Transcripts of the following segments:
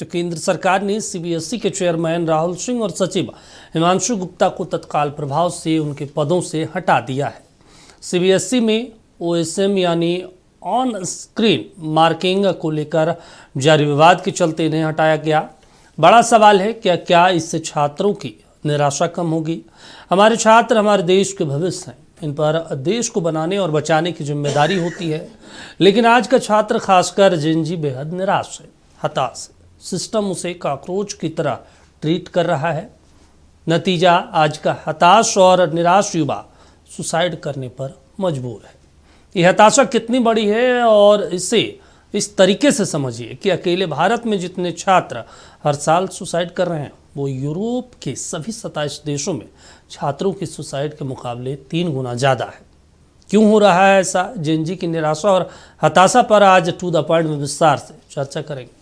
तो केंद्र सरकार ने सीबीएसई के चेयरमैन राहुल सिंह और सचिव हिमांशु गुप्ता को तत्काल प्रभाव से उनके पदों से हटा दिया है। सीबीएसई में ओएसएम यानी ऑन स्क्रीन मार्किंग को लेकर जारी विवाद के चलते इन्हें हटाया गया। बड़ा सवाल है क्या इससे छात्रों की निराशा कम होगी? हमारे छात्र हमारे देश के भविष्य हैं, इन पर देश को बनाने और बचाने की जिम्मेदारी होती है। लेकिन आज का छात्र, खासकर जेनजी, बेहद निराश है, हताश है। सिस्टम उसे कॉकरोच की तरह ट्रीट कर रहा है। नतीजा, आज का हताश और निराश युवा सुसाइड करने पर मजबूर है। यह हताशा कितनी बड़ी है और इसे इस तरीके से समझिए कि अकेले भारत में जितने छात्र हर साल सुसाइड कर रहे हैं, वो यूरोप के सभी 27 देशों में छात्रों की सुसाइड के मुकाबले 3 गुना ज़्यादा है। क्यों हो रहा है ऐसा? जेनजी की निराशा और हताशा पर आज टू द पॉइंट में विस्तार से चर्चा करेंगे।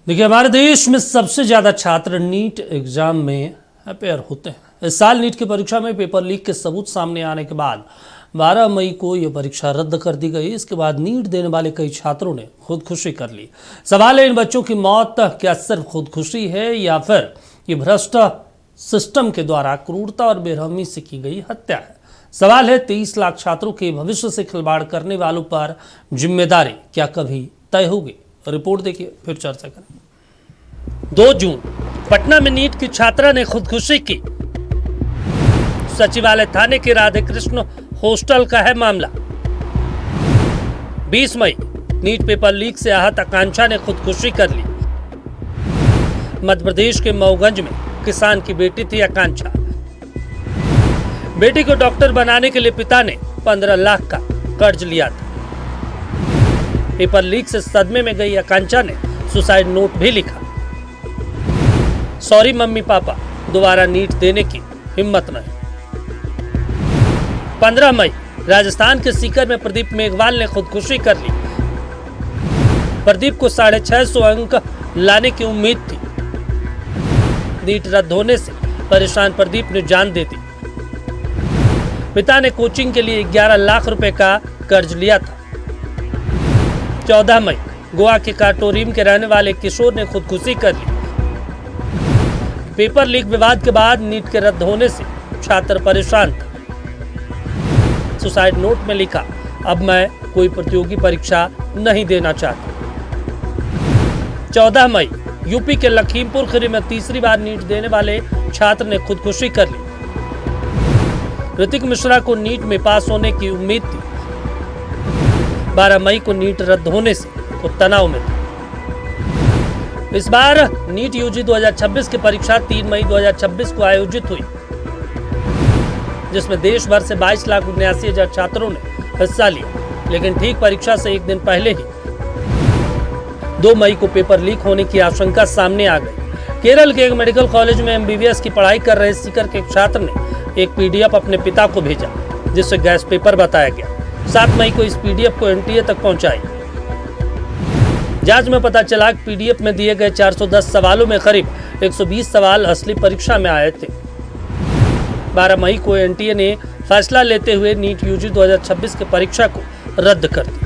देखिए, हमारे देश में सबसे ज़्यादा छात्र नीट एग्ज़ाम में अपेयर होते हैं। इस साल नीट की परीक्षा में पेपर लीक के सबूत सामने आने के बाद 12 मई को यह परीक्षा रद्द कर दी गई। इसके बाद नीट देने वाले कई छात्रों ने खुदकुशी कर ली। सवाल है, इन बच्चों की मौत क्या सिर्फ खुदकुशी है या फिर ये भ्रष्ट सिस्टम के द्वारा क्रूरता और बेरहमी से की गई हत्या है? सवाल है, 23 लाख छात्रों के भविष्य से खिलवाड़ करने वालों पर जिम्मेदारी क्या कभी तय होगी? रिपोर्ट देखिए, फिर चर्चा करें। 2 जून पटना में नीट की छात्रा ने खुदकुशी की। सचिवालय थाने के राधे कृष्ण हॉस्टल का है मामला। 20 मई नीट पेपर लीक से आहत आकांक्षा ने खुदकुशी कर ली। मध्य प्रदेश के मऊगंज में किसान की बेटी थी आकांक्षा। बेटी को डॉक्टर बनाने के लिए पिता ने 15 लाख का कर्ज लिया था। पेपर लीक से सदमे में गई आकांक्षा ने सुसाइड नोट भी लिखा। सॉरी मम्मी पापा, दोबारा नीट देने की हिम्मत नहीं। 15 मई राजस्थान के सीकर में प्रदीप मेघवाल ने खुदकुशी कर ली। प्रदीप को 650 अंक लाने की उम्मीद थी। नीट रद्द होने से परेशान प्रदीप ने जान दे दी। पिता ने कोचिंग के लिए 11 लाख रुपए का कर्ज लिया था। 14 मई गोवा के काटोरीम के रहने वाले किशोर ने खुदकुशी कर ली। पेपर लीक विवाद के बाद नीट के रद्द होने से छात्र परेशान थे। सुसाइड नोट में लिखा, अब मैं कोई प्रतियोगी परीक्षा नहीं देना चाहता। 14 मई यूपी के लखीमपुर खीरी में तीसरी बार नीट देने वाले छात्र ने खुदकुशी कर ली। ऋतिक मिश्रा को नीट में पास होने की उम्मीद थी। 12 मई को नीट रद्द होने से वो तनाव में था। इस बार नीट यूजी 2026 की परीक्षा 3 मई 2026 को आयोजित हुई, जिसमें देश भर से 22,79,000 छात्रों ने हिस्सा लिया। लेकिन ठीक परीक्षा से एक दिन पहले ही 2 मई को पेपर लीक होने की आशंका सामने आ गई। केरल के एक मेडिकल कॉलेज में MBBS की पढ़ाई कर रहे सीकर के एक छात्र ने एक PDF अपने पिता को भेजा, जिससे गैस पेपर बताया गया। 7 मई को इस PDF को NTA तक पहुंचाई। जांच में पता चला कि PDF में दिए गए 410 सवालों में करीब 120 सवाल असली परीक्षा में आए थे। 12 मई को NTA ने फैसला लेते हुए नीट यूजी 2026 की परीक्षा को रद्द कर दिया।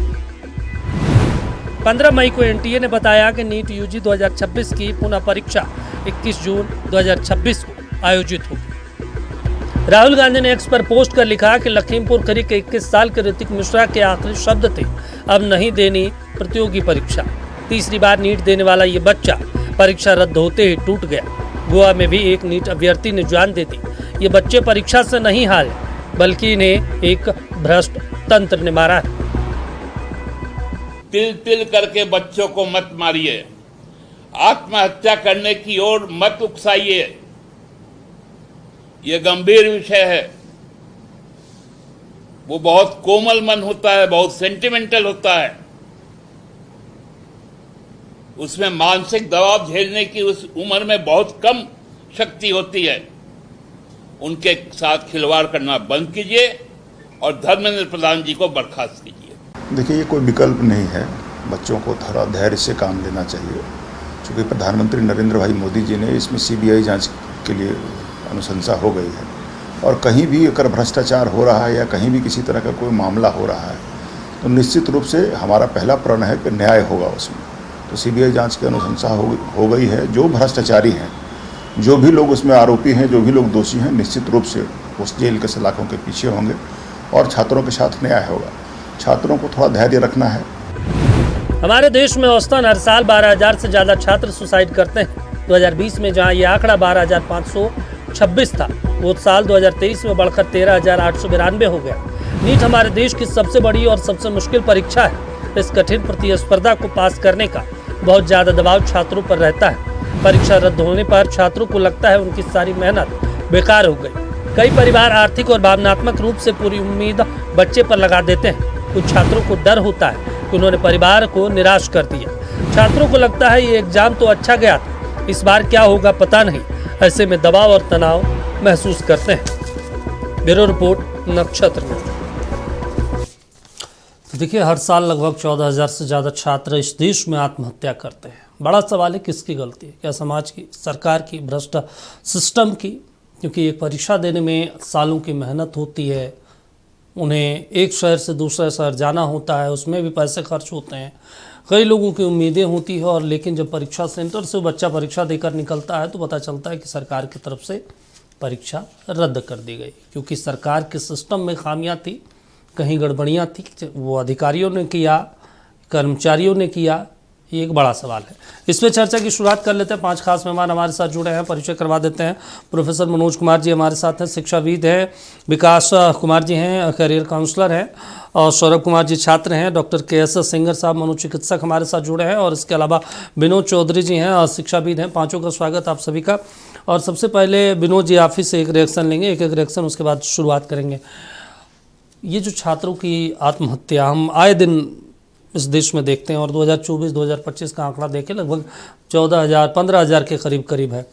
15 मई को NTA ने बताया कि नीट यूजी 2026 की पुनः परीक्षा 21 जून 2026 को आयोजित होगी। राहुल गांधी ने एक्स पर पोस्ट कर लिखा कि लखीमपुर खीरी के 21 साल के ऋतिक मिश्रा के आखिरी शब्द थे, अब नहीं देनी प्रतियोगी परीक्षा। तीसरी बार नीट देने वाला ये बच्चा परीक्षा रद्द होते ही टूट गया। गोवा में भी एक नीट अभ्यर्थी ने जान दे दी। ये बच्चे परीक्षा से नहीं हारे, बल्कि इन्हें एक भ्रष्ट तंत्र ने मारा है। तिल तिल करके बच्चों को मत मारिए, आत्महत्या करने की ओर मत उकसाइए। ये गंभीर विषय है। वो बहुत कोमल मन होता है, बहुत सेंटिमेंटल होता है। उसमें मानसिक दबाव झेलने की उस उम्र में बहुत कम शक्ति होती है। उनके साथ खिलवाड़ करना बंद कीजिए और धर्मेंद्र प्रधान जी को बर्खास्त कीजिए। देखिए, ये कोई विकल्प नहीं है। बच्चों को थोड़ा धैर्य से काम लेना चाहिए, क्योंकि प्रधानमंत्री नरेंद्र भाई मोदी जी ने इसमें CBI जांच के लिए अनुशंसा हो गई है, और कहीं भी अगर भ्रष्टाचार हो रहा है या कहीं भी किसी तरह का कोई मामला हो रहा है तो निश्चित रूप से हमारा पहला प्रण है कि न्याय होगा उसमें। तो CBI जांच की अनुशंसा हो गई है। जो भ्रष्टाचारी हैं, जो भी लोग उसमें आरोपी हैं, जो भी लोग दोषी हैं, निश्चित रूप से उस जेल के सलाखों के पीछे होंगे और छात्रों के साथ न्याय होगा। छात्रों को थोड़ा धैर्य रखना है। हमारे देश में औसतन हर साल 12,000 से ज़्यादा छात्र सुसाइड करते हैं। 2020 में जहां ये आंकड़ा 12,526 था, वो साल 2023 में बढ़कर 13,892 हो गया। नीट हमारे देश की सबसे बड़ी और सबसे मुश्किल परीक्षा है। इस कठिन प्रतिस्पर्धा को पास करने का बहुत ज़्यादा दबाव छात्रों पर रहता है। परीक्षा रद्द होने पर छात्रों को लगता है उनकी सारी मेहनत बेकार हो गई। कई परिवार आर्थिक और भावनात्मक रूप से पूरी उम्मीद बच्चे पर लगा देते हैं। कुछ छात्रों को डर होता है कि उन्होंने परिवार को निराश कर दिया। छात्रों को लगता है ये एग्जाम तो अच्छा गया था, इस बार क्या होगा पता नहीं। ऐसे में दबाव और तनाव महसूस करते हैं। ब्यूरो रिपोर्ट, नक्षत्र न्यूज। तो देखिए, हर साल लगभग 14,000 से ज़्यादा छात्र इस देश में आत्महत्या करते हैं। बड़ा सवाल है किसकी गलती है? क्या समाज की, सरकार की, भ्रष्ट सिस्टम की? क्योंकि एक परीक्षा देने में सालों की मेहनत होती है, उन्हें एक शहर से दूसरे शहर जाना होता है, उसमें भी पैसे खर्च होते हैं, कई लोगों की उम्मीदें होती है, और लेकिन जब परीक्षा सेंटर से बच्चा परीक्षा देकर निकलता है तो पता चलता है कि सरकार की तरफ से परीक्षा रद्द कर दी गई, क्योंकि सरकार के सिस्टम में खामियां थी, कहीं गड़बड़ियां थी। वो अधिकारियों ने किया, कर्मचारियों ने किया, ये एक बड़ा सवाल है। इस पर चर्चा की शुरुआत कर लेते हैं। 5 खास मेहमान हमारे साथ जुड़े हैं, परिचय करवा देते हैं। प्रोफेसर मनोज कुमार जी हमारे साथ हैं, शिक्षाविद हैं। विकास कुमार जी हैं, करियर काउंसलर हैं। और सौरभ कुमार जी छात्र हैं। डॉक्टर KSS सिंगर साहब, मनोचिकित्सक हमारे साथ जुड़े हैं। और इसके अलावा विनोद चौधरी जी हैं और शिक्षाविद हैं। पाँचों का स्वागत आप सभी का। और सबसे पहले विनोद जी, आप ही से एक रिएक्शन लेंगे, एक रिएक्शन, उसके बाद शुरुआत करेंगे। ये जो छात्रों की आत्महत्या हम आए दिन इस देश में देखते हैं, और 2024-2025 का आंकड़ा देखें लगभग 14,000-15,000 के करीब है।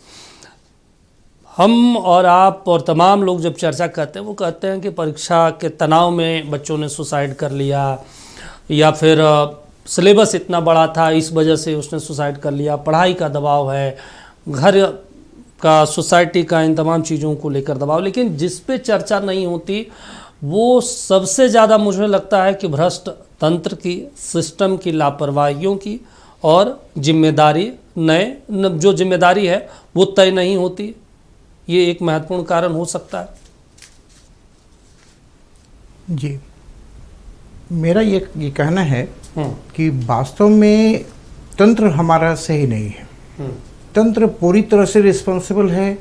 हम और आप और तमाम लोग जब चर्चा करते हैं, वो कहते हैं कि परीक्षा के तनाव में बच्चों ने सुसाइड कर लिया, या फिर सिलेबस इतना बड़ा था इस वजह से उसने सुसाइड कर लिया, पढ़ाई का दबाव है, घर का, सोसाइटी का, इन तमाम चीज़ों को लेकर दबाव। लेकिन जिस पे चर्चा नहीं होती वो सबसे ज़्यादा मुझे लगता है कि भ्रष्ट तंत्र की, सिस्टम की लापरवाहियों की, और जिम्मेदारी जो जिम्मेदारी है वो तय नहीं होती। ये एक महत्वपूर्ण कारण हो सकता है। जी, मेरा ये कहना है कि वास्तव में तंत्र हमारा सही नहीं है। तंत्र पूरी तरह से रिस्पॉन्सिबल है।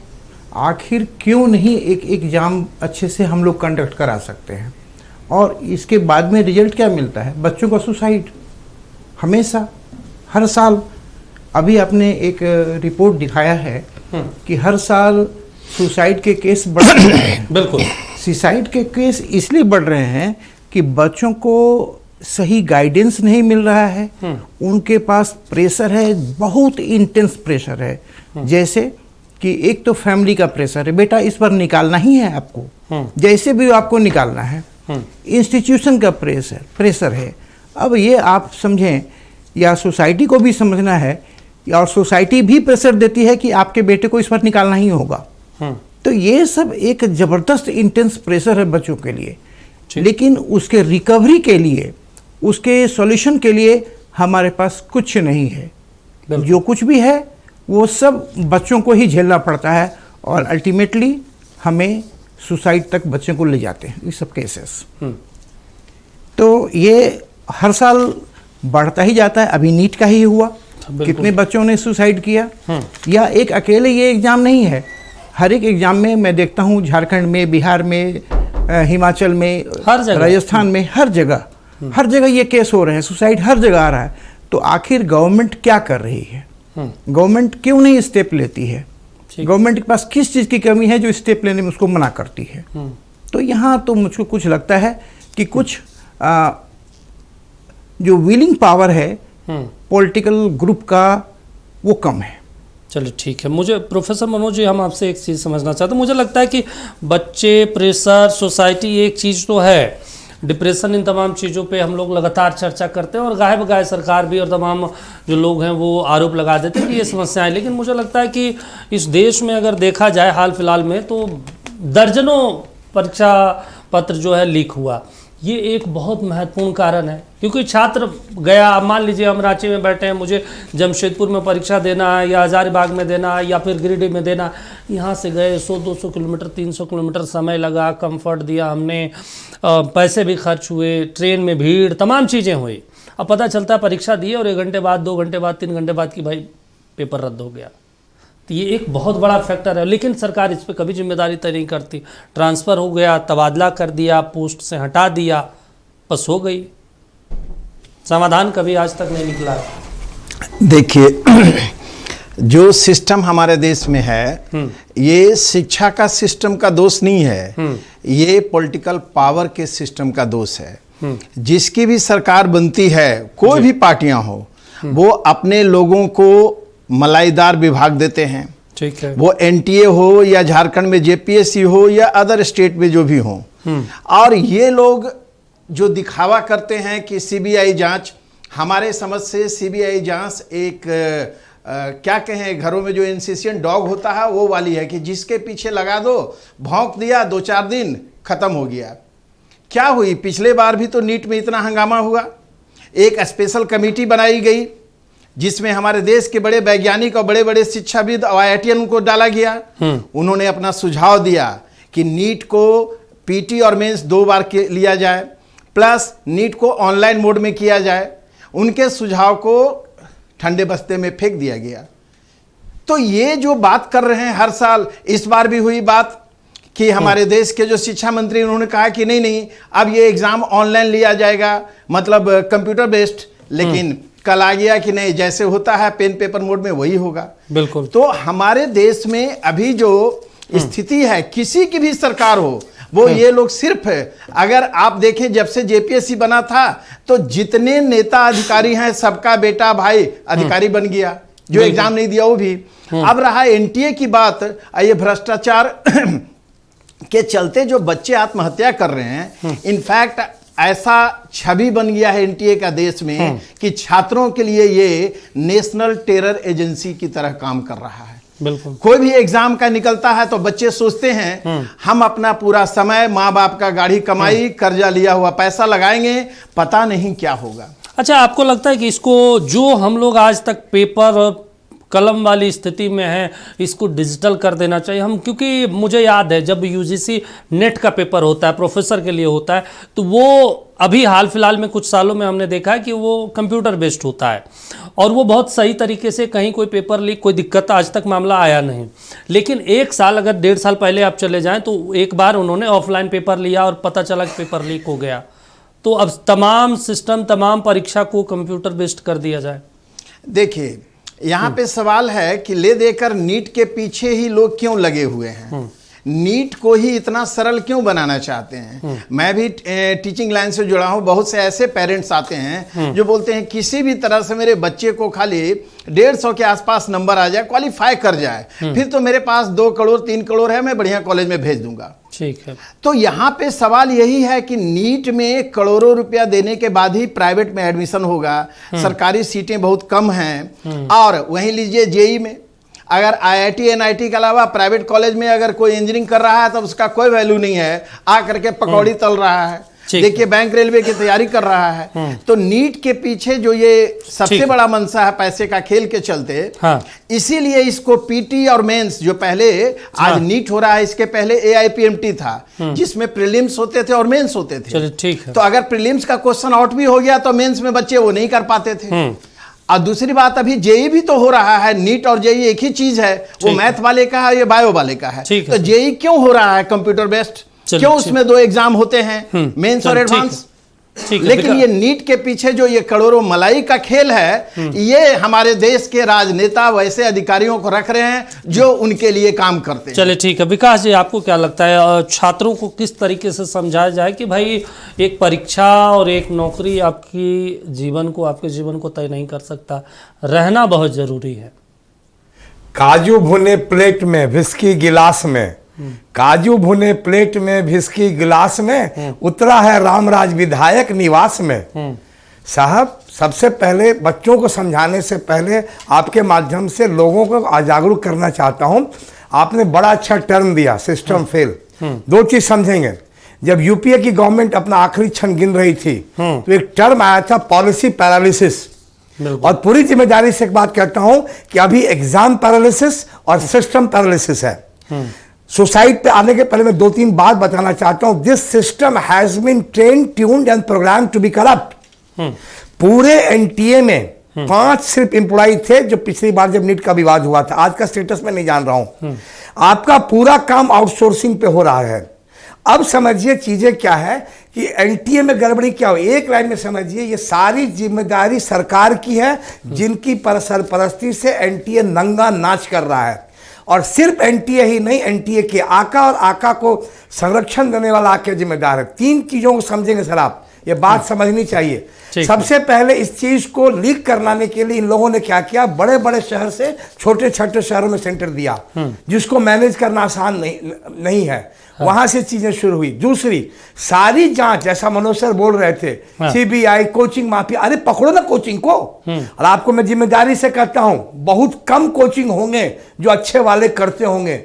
आखिर क्यों नहीं एक एग्ज़ाम अच्छे से हम लोग कंडक्ट करा सकते हैं, और इसके बाद में रिजल्ट क्या मिलता है? बच्चों का सुसाइड हमेशा, हर साल। अभी आपने एक रिपोर्ट दिखाया है कि हर साल सुसाइड के केस बढ़ रहे हैं। बिल्कुल, सुसाइड के केस इसलिए बढ़ रहे हैं कि बच्चों को सही गाइडेंस नहीं मिल रहा है, उनके पास प्रेशर है, बहुत इंटेंस प्रेशर है। जैसे कि एक तो फैमिली का प्रेशर है, बेटा इस पर निकालना ही है आपको, जैसे भी आपको निकालना है। इंस्टीट्यूशन का प्रेशर है। अब ये आप समझें, या सोसाइटी को भी समझना है, और सोसाइटी भी प्रेशर देती है कि आपके बेटे को इस पर निकालना ही होगा। तो ये सब एक ज़बरदस्त इंटेंस प्रेशर है बच्चों के लिए। लेकिन उसके रिकवरी के लिए, उसके सॉल्यूशन के लिए हमारे पास कुछ नहीं है। जो कुछ भी है वो सब बच्चों को ही झेलना पड़ता है, और अल्टीमेटली हमें सुसाइड तक बच्चों को ले जाते हैं ये सब केसेस। तो ये हर साल बढ़ता ही जाता है। अभी नीट का ही हुआ, कितने बच्चों ने सुसाइड किया। या एक अकेले ये एग्ज़ाम नहीं है, हर एक एग्ज़ाम में मैं देखता हूँ, झारखंड में, बिहार में, हिमाचल में, राजस्थान में, हर जगह ये केस हो रहे हैं, सुसाइड हर जगह आ रहा है। तो आखिर गवर्नमेंट क्या कर रही है? गवर्नमेंट क्यों नहीं स्टेप लेती है? गवर्नमेंट के पास किस चीज़ की कमी है जो स्टेप लेने में उसको मना करती है? तो यहाँ तो मुझको कुछ लगता है कि कुछ जो विलिंग पावर है पॉलिटिकल ग्रुप का, वो कम है। चलिए ठीक है। मुझे प्रोफेसर मनोज जी, हम आपसे एक चीज़ समझना चाहते हैं। मुझे लगता है कि बच्चे, प्रेशर, सोसाइटी एक चीज़ तो है, डिप्रेशन, इन तमाम चीज़ों पे हम लोग लगातार चर्चा करते हैं और गाहे बगाहे सरकार भी और तमाम जो लोग हैं वो आरोप लगा देते हैं कि ये समस्याएं। लेकिन मुझे लगता है कि इस देश में अगर देखा जाए हाल फिलहाल में तो दर्जनों परीक्षा पत्र जो है लीक हुआ, ये एक बहुत महत्वपूर्ण कारण है। क्योंकि छात्र गया, मान लीजिए हम रांची में बैठे हैं, मुझे जमशेदपुर में परीक्षा देना है या हजारीबाग में देना है या फिर गिरिडीह में देना, यहाँ से गए 100-200 किलोमीटर 300 किलोमीटर समय लगा, कंफर्ट दिया हमने, पैसे भी खर्च हुए, ट्रेन में भीड़, तमाम चीज़ें हुई। अब पता चलता है परीक्षा दी और 1 घंटे बाद, 2 घंटे बाद, 3 घंटे बाद कि भाई पेपर रद्द हो गया। तो ये एक बहुत बड़ा फैक्टर है। लेकिन सरकार इस पर कभी जिम्मेदारी तय नहीं करती। ट्रांसफ़र हो गया, तबादला कर दिया, पोस्ट से हटा दिया, बस हो गई, समाधान कभी आज तक नहीं निकला। देखिए, जो सिस्टम हमारे देश में है, ये शिक्षा का सिस्टम का दोष नहीं है, ये पॉलिटिकल पावर के सिस्टम का दोष है। जिसकी भी सरकार बनती है, कोई भी पार्टियां हो, वो अपने लोगों को मलाईदार विभाग देते हैं। ठीक है, वो एनटीए हो या झारखंड में जेपीएससी हो या अदर स्टेट में जो भी हो, और ये लोग जो दिखावा करते हैं कि सीबीआई जांच, हमारे समझ से सीबीआई जांच एक क्या कहें, घरों में जो इनसिशिएंट डॉग होता है वो वाली है कि जिसके पीछे लगा दो, भौंक दिया, 2-4 दिन खत्म हो गया। क्या हुई, पिछले बार भी तो नीट में इतना हंगामा हुआ। एक स्पेशल कमेटी बनाई गई जिसमें हमारे देश के बड़े वैज्ञानिक और बड़े बड़े शिक्षाविद IITian को डाला गया। उन्होंने अपना सुझाव दिया कि नीट को पीटी और मेंस 2 बार लिया जाए, प्लस नीट को ऑनलाइन मोड में किया जाए। उनके सुझाव को ठंडे बस्ते में फेंक दिया गया। तो ये जो बात कर रहे हैं हर साल, इस बार भी हुई बात कि हमारे देश के जो शिक्षा मंत्री, उन्होंने कहा कि नहीं, अब ये एग्जाम ऑनलाइन लिया जाएगा, मतलब कंप्यूटर बेस्ड। लेकिन कल आ गया कि नहीं, जैसे होता है पेन पेपर मोड में वही होगा। बिल्कुल। तो हमारे देश में अभी जो स्थिति है, किसी की भी सरकार हो, वो ये लोग सिर्फ, अगर आप देखें जब से जेपीएससी बना था तो जितने नेता अधिकारी हैं सबका बेटा भाई अधिकारी बन गया, जो एग्जाम नहीं दिया वो भी। अब रहा एनटीए की बात, ये भ्रष्टाचार के चलते जो बच्चे आत्महत्या कर रहे हैं, इनफैक्ट ऐसा छवि बन गया है एनटीए का देश में कि छात्रों के लिए ये नेशनल टेरर एजेंसी की तरह काम कर रहा है। बिल्कुल। कोई भी एग्जाम का निकलता है तो बच्चे सोचते हैं हम अपना पूरा समय, माँ बाप का गाढ़ी कमाई, कर्जा लिया हुआ पैसा लगाएंगे, पता नहीं क्या होगा। अच्छा, आपको लगता है कि इसको, जो हम लोग आज तक पेपर और कलम वाली स्थिति में है, इसको डिजिटल कर देना चाहिए हम? क्योंकि मुझे याद है जब यूजीसी नेट का पेपर होता है, प्रोफेसर के लिए होता है, तो वो अभी हाल फिलहाल में कुछ सालों में हमने देखा है कि वो कंप्यूटर बेस्ड होता है और वो बहुत सही तरीके से, कहीं कोई पेपर लीक, कोई दिक्कत आज तक मामला आया नहीं। लेकिन 1 साल, अगर 1.5 साल पहले आप चले जाएं तो एक बार उन्होंने ऑफलाइन पेपर लिया और पता चला कि पेपर लीक हो गया। तो अब तमाम सिस्टम, तमाम परीक्षा को कंप्यूटर बेस्ड कर दिया जाए। देखिए, यहाँ पे सवाल है कि ले देकर नीट के पीछे ही लोग क्यों लगे हुए हैं, नीट को ही इतना सरल क्यों बनाना चाहते हैं। मैं भी टीचिंग लाइन से जुड़ा हूँ, बहुत से ऐसे पेरेंट्स आते हैं जो बोलते हैं किसी भी तरह से मेरे बच्चे को खाली 150 के आसपास नंबर आ जाए, क्वालिफाई कर जाए, फिर तो मेरे पास 2 करोड़ 3 करोड़ है, मैं बढ़िया कॉलेज में भेज दूंगा। ठीक है। तो यहाँ पे सवाल यही है कि नीट में करोड़ों रुपया देने के बाद ही प्राइवेट में एडमिशन होगा, सरकारी सीटें बहुत कम हैं। और वहीं लीजिए जेई में, अगर आईआईटी एनआईटी के अलावा प्राइवेट कॉलेज में अगर कोई इंजीनियरिंग कर रहा है तो उसका कोई वैल्यू नहीं है, आ करके पकौड़ी तल रहा है। देखिए, बैंक रेलवे की तैयारी कर रहा है। तो नीट के पीछे जो ये सबसे बड़ा मनसा है पैसे का खेल के चलते, इसीलिए इसको पीटी और मेंस, जो पहले आज नीट हो रहा है, इसके पहले एआईपीएमटी था जिसमें प्रीलिम्स होते थे और मेंस होते थे। ठीक है। तो अगर प्रीलिम्स का क्वेश्चन आउट भी हो गया तो मेंस में बच्चे वो नहीं कर पाते थे। और दूसरी बात, अभी जेई भी तो हो रहा है, नीट और जेई एक ही चीज है, वो मैथ वाले का है, ये बायो वाले का है। तो जेई क्यों हो रहा है कंप्यूटर बेस्ड, क्यों उसमें 2 एग्जाम होते हैं, मेंस और एडवांस। लेकिन ये नीट के पीछे जो ये करोड़ों मलाई का खेल है, ये हमारे देश के राजनेता वैसे अधिकारियों को रख रहे हैं जो उनके लिए काम करते हैं। चलिए ठीक है। विकास जी, आपको क्या लगता है छात्रों को किस तरीके से समझाया जाए कि भाई एक परीक्षा और एक नौकरी आपके जीवन को तय नहीं कर सकता, रहना बहुत जरूरी है? काजू भुने प्लेट में, विस्की गिलास में काजू भुने प्लेट में, भिस्की गिलास में, उतरा है रामराज विधायक निवास में। साहब, सबसे पहले बच्चों को समझाने से पहले आपके माध्यम से लोगों को जागरूक करना चाहता हूं। आपने बड़ा अच्छा टर्म दिया, सिस्टम फेल। दो चीज समझेंगे, जब यूपीए की गवर्नमेंट अपना आखिरी क्षण गिन रही थी तो एक टर्म आया था पॉलिसी पैरालिसिस। और पूरी जिम्मेदारी से एक बात कहता हूं कि अभी एग्जाम पैरालिसिस और सिस्टम पैरालिसिस है। सुसाइड पे आने के पहले मैं 2-3 बात बताना चाहता हूं। This system has been train, tuned and program to be corrupt. पूरे एनटीए में 5 सिर्फ एम्प्लॉय थे जो पिछली बार जब नीट का विवाद हुआ था। आज का स्टेटस मैं नहीं जान रहा हूं। आपका पूरा काम आउटसोर्सिंग पे हो रहा है। अब समझिए चीजें क्या है कि एनटीए में गड़बड़ी क्या हो। एक लाइन में समझिए, ये सारी जिम्मेदारी सरकार की है जिनकी सरपरस्ती से एनटीए नंगा नाच कर रहा है। और सिर्फ एनटीए ही नहीं, एनटीए के आका और आका को संरक्षण देने वाला आके जिम्मेदार है। 3 चीजों को समझेंगे सर आप, ये बात समझनी चाहिए। सबसे पहले इस चीज को लीक करवाने के लिए इन लोगों ने क्या किया, बड़े बड़े शहर से छोटे छोटे शहरों में सेंटर दिया जिसको मैनेज करना आसान नहीं है। वहां से चीजें शुरू हुई। दूसरी, सारी जांच, जैसा मनोज सर बोल रहे थे, सीबीआई, कोचिंग माफिया, अरे पकड़ो ना कोचिंग को। और आपको मैं जिम्मेदारी से कहता हूं, बहुत कम कोचिंग होंगे जो अच्छे वाले करते होंगे।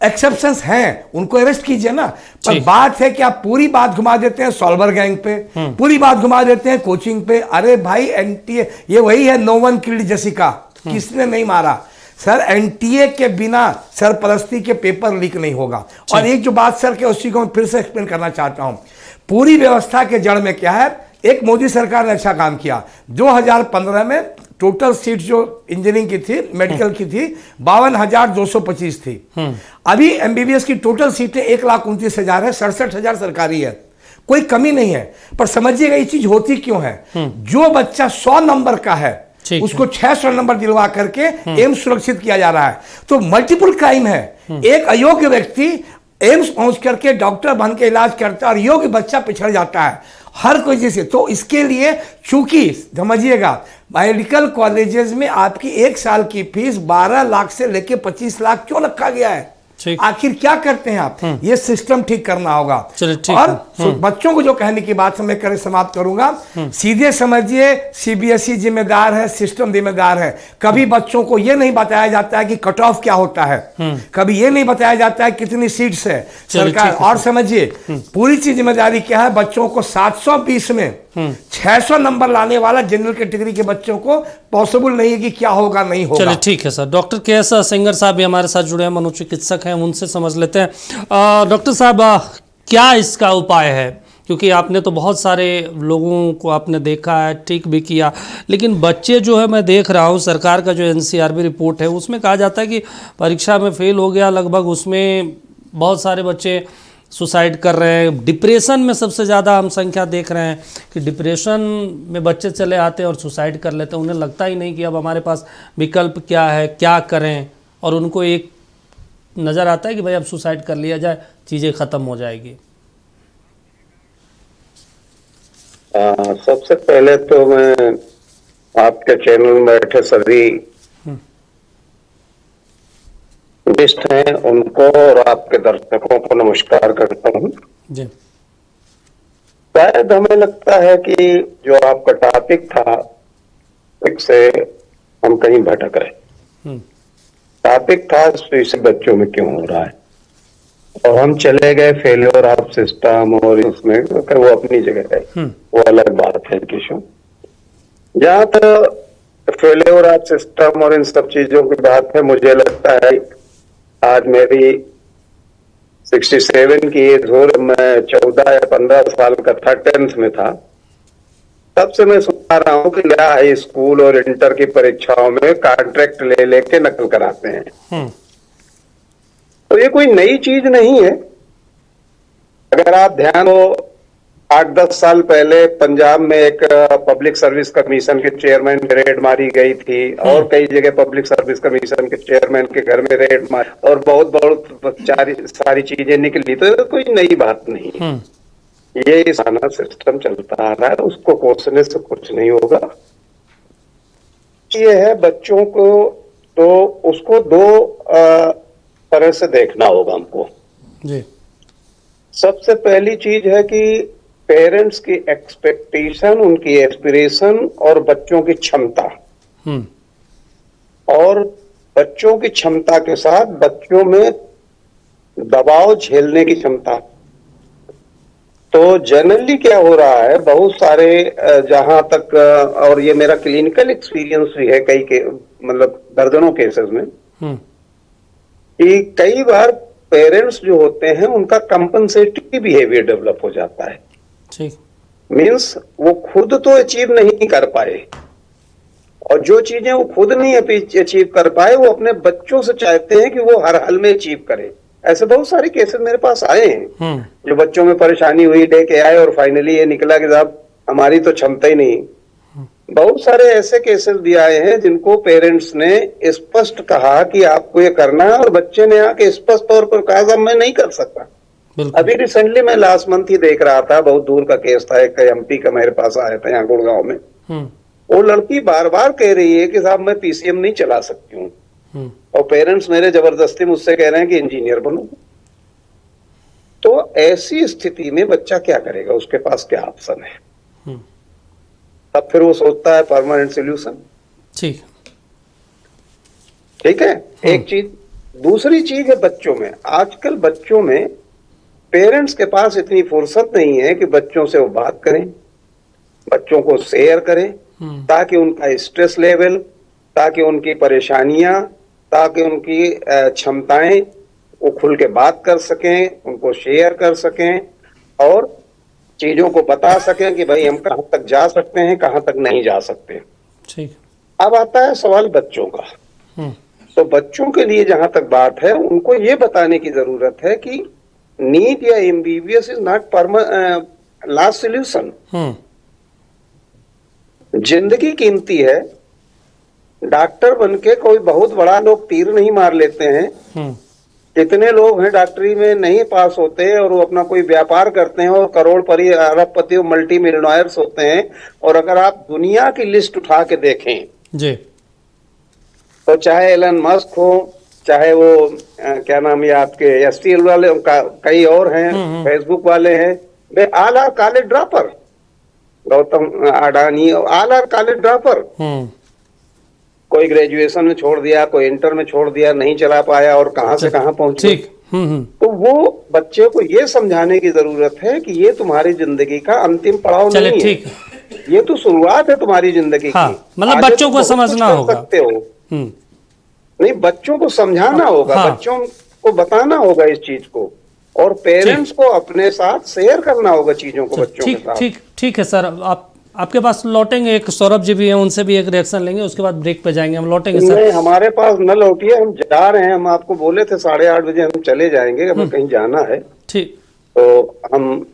एक्सेप्शंस हैं, उनको अरेस्ट कीजिए ना। पर बात है कि आप पूरी बात घुमा देते हैं सॉल्वर गैंग पे, पूरी बात घुमा देते हैं कोचिंग पे। अरे भाई, एनटीए ये वही है, नो वन किल्ड जेसिका, किसने नहीं मारा। सर, एनटीए के बिना सरपरस्ती के पेपर लीक नहीं होगा। और एक जो बात सर के, उसी को मैं फिर से एक्सप्लेन करना चाहता हूं। पूरी व्यवस्था के जड़ में क्या है, एक मोदी सरकार ने अच्छा काम किया। 2015 में टोटल सीट जो इंजीनियरिंग की थी, मेडिकल की थी, 52,225 थी। अभी एमबीबीएस की टोटल सीटें 1,29,000 है, 67,000 सरकारी है, कोई कमी नहीं है। पर समझिएगा ये चीज होती क्यों है। जो बच्चा 100 नंबर का है उसको 600 नंबर दिलवा करके एम्स सुरक्षित किया जा रहा है। तो मल्टीपल क्राइम है। एक अयोग्य व्यक्ति एम्स पहुंच करके डॉक्टर बन के इलाज करता है और योग्य बच्चा पिछड़ जाता है हर कोई चीज से। तो इसके लिए चूंकि समझिएगा, मेडिकल कॉलेजेस में आपकी 1 साल की फीस 12 लाख से लेके 25 लाख क्यों रखा गया है। आखिर क्या करते हैं आप, ये सिस्टम ठीक करना होगा। और बच्चों को जो कहने की बात मैं कर समाप्त करूंगा, सीधे समझिए सीबीएसई जिम्मेदार है, सिस्टम जिम्मेदार है। कभी बच्चों को यह नहीं बताया जाता है कि कट ऑफ क्या होता है, कभी यह नहीं बताया जाता है कितनी सीट्स है सरकार। और समझिए पूरी चीज जिम्मेदारी क्या है, बच्चों को 720 में 600 नंबर लाने वाला जनरल कैटेगरी के बच्चों को पॉसिबल नहीं है कि क्या होगा नहीं होगा। चलिए ठीक है सर। Doctor KS. सेंगर साहब भी हमारे साथ जुड़े हैं, मनोचिकित्सक हैं, उनसे समझ लेते हैं। डॉक्टर साहब, क्या इसका उपाय है, क्योंकि आपने तो बहुत सारे लोगों को आपने देखा है, ठीक भी किया, लेकिन बच्चे जो है, मैं देख रहा हूँ सरकार का जो एनसीआरबी रिपोर्ट है उसमें कहा जाता है कि परीक्षा में फेल हो गया लगभग, उसमें बहुत सारे बच्चे सुसाइड कर रहे हैं। डिप्रेशन में सबसे ज़्यादा हम संख्या देख रहे हैं कि डिप्रेशन में बच्चे चले आते हैं और सुसाइड कर लेते हैं। उन्हें लगता ही नहीं कि अब हमारे पास विकल्प क्या है, क्या करें, और उनको एक नज़र आता है कि भाई अब सुसाइड कर लिया जाए, चीज़ें ख़त्म हो जाएगी। सबसे पहले तो मैं आपके चैनल में बैठे सभी गेस्ट हैं उनको और आपके दर्शकों को नमस्कार करता हूं। शायद हमें लगता है कि जो आपका टॉपिक था उससे हम कहीं भटक रहे। टॉपिक था सुसाइड बच्चों में क्यों हो रहा है, और हम चले गए फेलियर ऑफ सिस्टम, और उसमें वो अपनी जगह है, वो अलग बात है किशोर। जहां तक फेलियर ऑफ सिस्टम और इन सब चीजों की बात है, मुझे लगता है आज मेरी 67 की एज हो, मैं 14 या 15 साल का था, 10th में था, तब से मैं सुना रहा हूं कि हाई स्कूल और इंटर की परीक्षाओं में कॉन्ट्रैक्ट ले लेके नकल कराते हैं। तो ये कोई नई चीज नहीं है। अगर आप ध्यान हो, 8-10 साल पहले पंजाब में एक पब्लिक सर्विस कमीशन के चेयरमैन की रेड मारी गई थी, और कई जगह पब्लिक सर्विस कमीशन के चेयरमैन के घर में रेड मारी, और बहुत सारी चीजें निकली। तो कोई नई बात नहीं है, ये सारा सिस्टम चलता आ रहा है, उसको कोसने से कुछ नहीं होगा। ये है बच्चों को, तो उसको 2 तरह से देखना होगा हमको। जी। सबसे पहली चीज है कि पेरेंट्स की एक्सपेक्टेशन, उनकी एस्पिरेशन और बच्चों की क्षमता, हम्म। और बच्चों की क्षमता के साथ बच्चों में दबाव झेलने की क्षमता। तो जनरली क्या हो रहा है, बहुत सारे जहां तक और ये मेरा क्लिनिकल एक्सपीरियंस भी है कई के मतलब दर्जनों केसेस में, हम्म। कि कई बार पेरेंट्स जो होते हैं उनका कंपनसेटरी बिहेवियर डेवलप हो जाता है। ठीक। मीन्स वो खुद तो अचीव नहीं कर पाए, और जो चीजें वो खुद नहीं अचीव कर पाए वो अपने बच्चों से चाहते हैं कि वो हर हाल में अचीव करे। ऐसे बहुत सारे केसेस मेरे पास आए हैं जो बच्चों में परेशानी हुई, लेके आए और फाइनली ये निकला कि साहब हमारी तो क्षमता ही नहीं। बहुत सारे ऐसे केसेस भी आए हैं जिनको पेरेंट्स ने स्पष्ट कहा कि आपको ये करना है, और बच्चे ने आके स्पष्ट तौर पर कहा साहब मैं नहीं कर सकता। अभी रिसेंटली मैं लास्ट मंथ ही देख रहा था, बहुत दूर का केस था, एक एमपी का मेरे पास आया था यहाँ गुड़गांव में। वो लड़की बार बार कह रही है कि साहब मैं पीसीएम नहीं चला सकती हूँ, और पेरेंट्स मेरे जबरदस्ती मुझसे कह रहे हैं कि इंजीनियर बनो। तो ऐसी स्थिति में बच्चा क्या करेगा, उसके पास क्या ऑप्शन है? तब फिर वो सोचता है परमानेंट सोल्यूशन। ठीक। ठीक है, एक चीज। दूसरी चीज है बच्चों में, आजकल बच्चों में पेरेंट्स के पास इतनी फुर्सत नहीं है कि बच्चों से वो बात करें, बच्चों को शेयर करें, ताकि उनका स्ट्रेस लेवल, ताकि उनकी परेशानियां, ताकि उनकी क्षमताएं वो खुल के बात कर सकें, उनको शेयर कर सकें और चीजों को बता सकें कि भाई हम कहां तक जा सकते हैं, कहां तक नहीं जा सकते। ठीक। अब आता है सवाल बच्चों का। तो बच्चों के लिए जहां तक बात है, उनको ये बताने की जरूरत है कि नीट या MBBS is not last solution. जिंदगी कीमती है। डॉक्टर बनके कोई बहुत बड़ा लोग तीर नहीं मार लेते हैं। कितने लोग हैं डॉक्टरी में नहीं पास होते और वो अपना कोई व्यापार करते हैं और करोड़पति, अरबपति और मल्टी मिलियनर्स होते हैं। और अगर आप दुनिया की लिस्ट उठा के देखें जी, तो चाहे एलन मस्क हो, चाहे वो क्या नाम है आपके एसटीएल वाले, कई और हैं, फेसबुक वाले हैं, they all are college dropper. Gautam Adani all are college dropper. कोई ग्रेजुएशन में छोड़ दिया, कोई इंटर में छोड़ दिया, नहीं चला पाया और कहां से कहां पहुंचे। ठीक। तो वो बच्चे को ये समझाने की जरूरत है कि ये तुम्हारी जिंदगी का अंतिम पड़ाव नहीं है, ठीक। ये तो शुरुआत है तुम्हारी जिंदगी की। मतलब बच्चों को समझना होगा, सकते हो नहीं, बच्चों को समझाना होगा, बच्चों को बताना होगा इस चीज को, और पेरेंट्स को अपने साथ शेयर करना होगा चीजों को बच्चों के साथ। ठीक है सर, आपके पास लौटेंगे, एक सौरभ जी भी हैं, उनसे भी एक रिएक्शन लेंगे, उसके बाद ब्रेक पे जाएंगे, हम लौटेंगे सर। नहीं, हमारे पास न लौटिए, हम जा रहे हैं। हम आपको बोले थे 8:30 बजे हम चले जाएंगे, हमें कहीं जाना है। ठीक, तो हम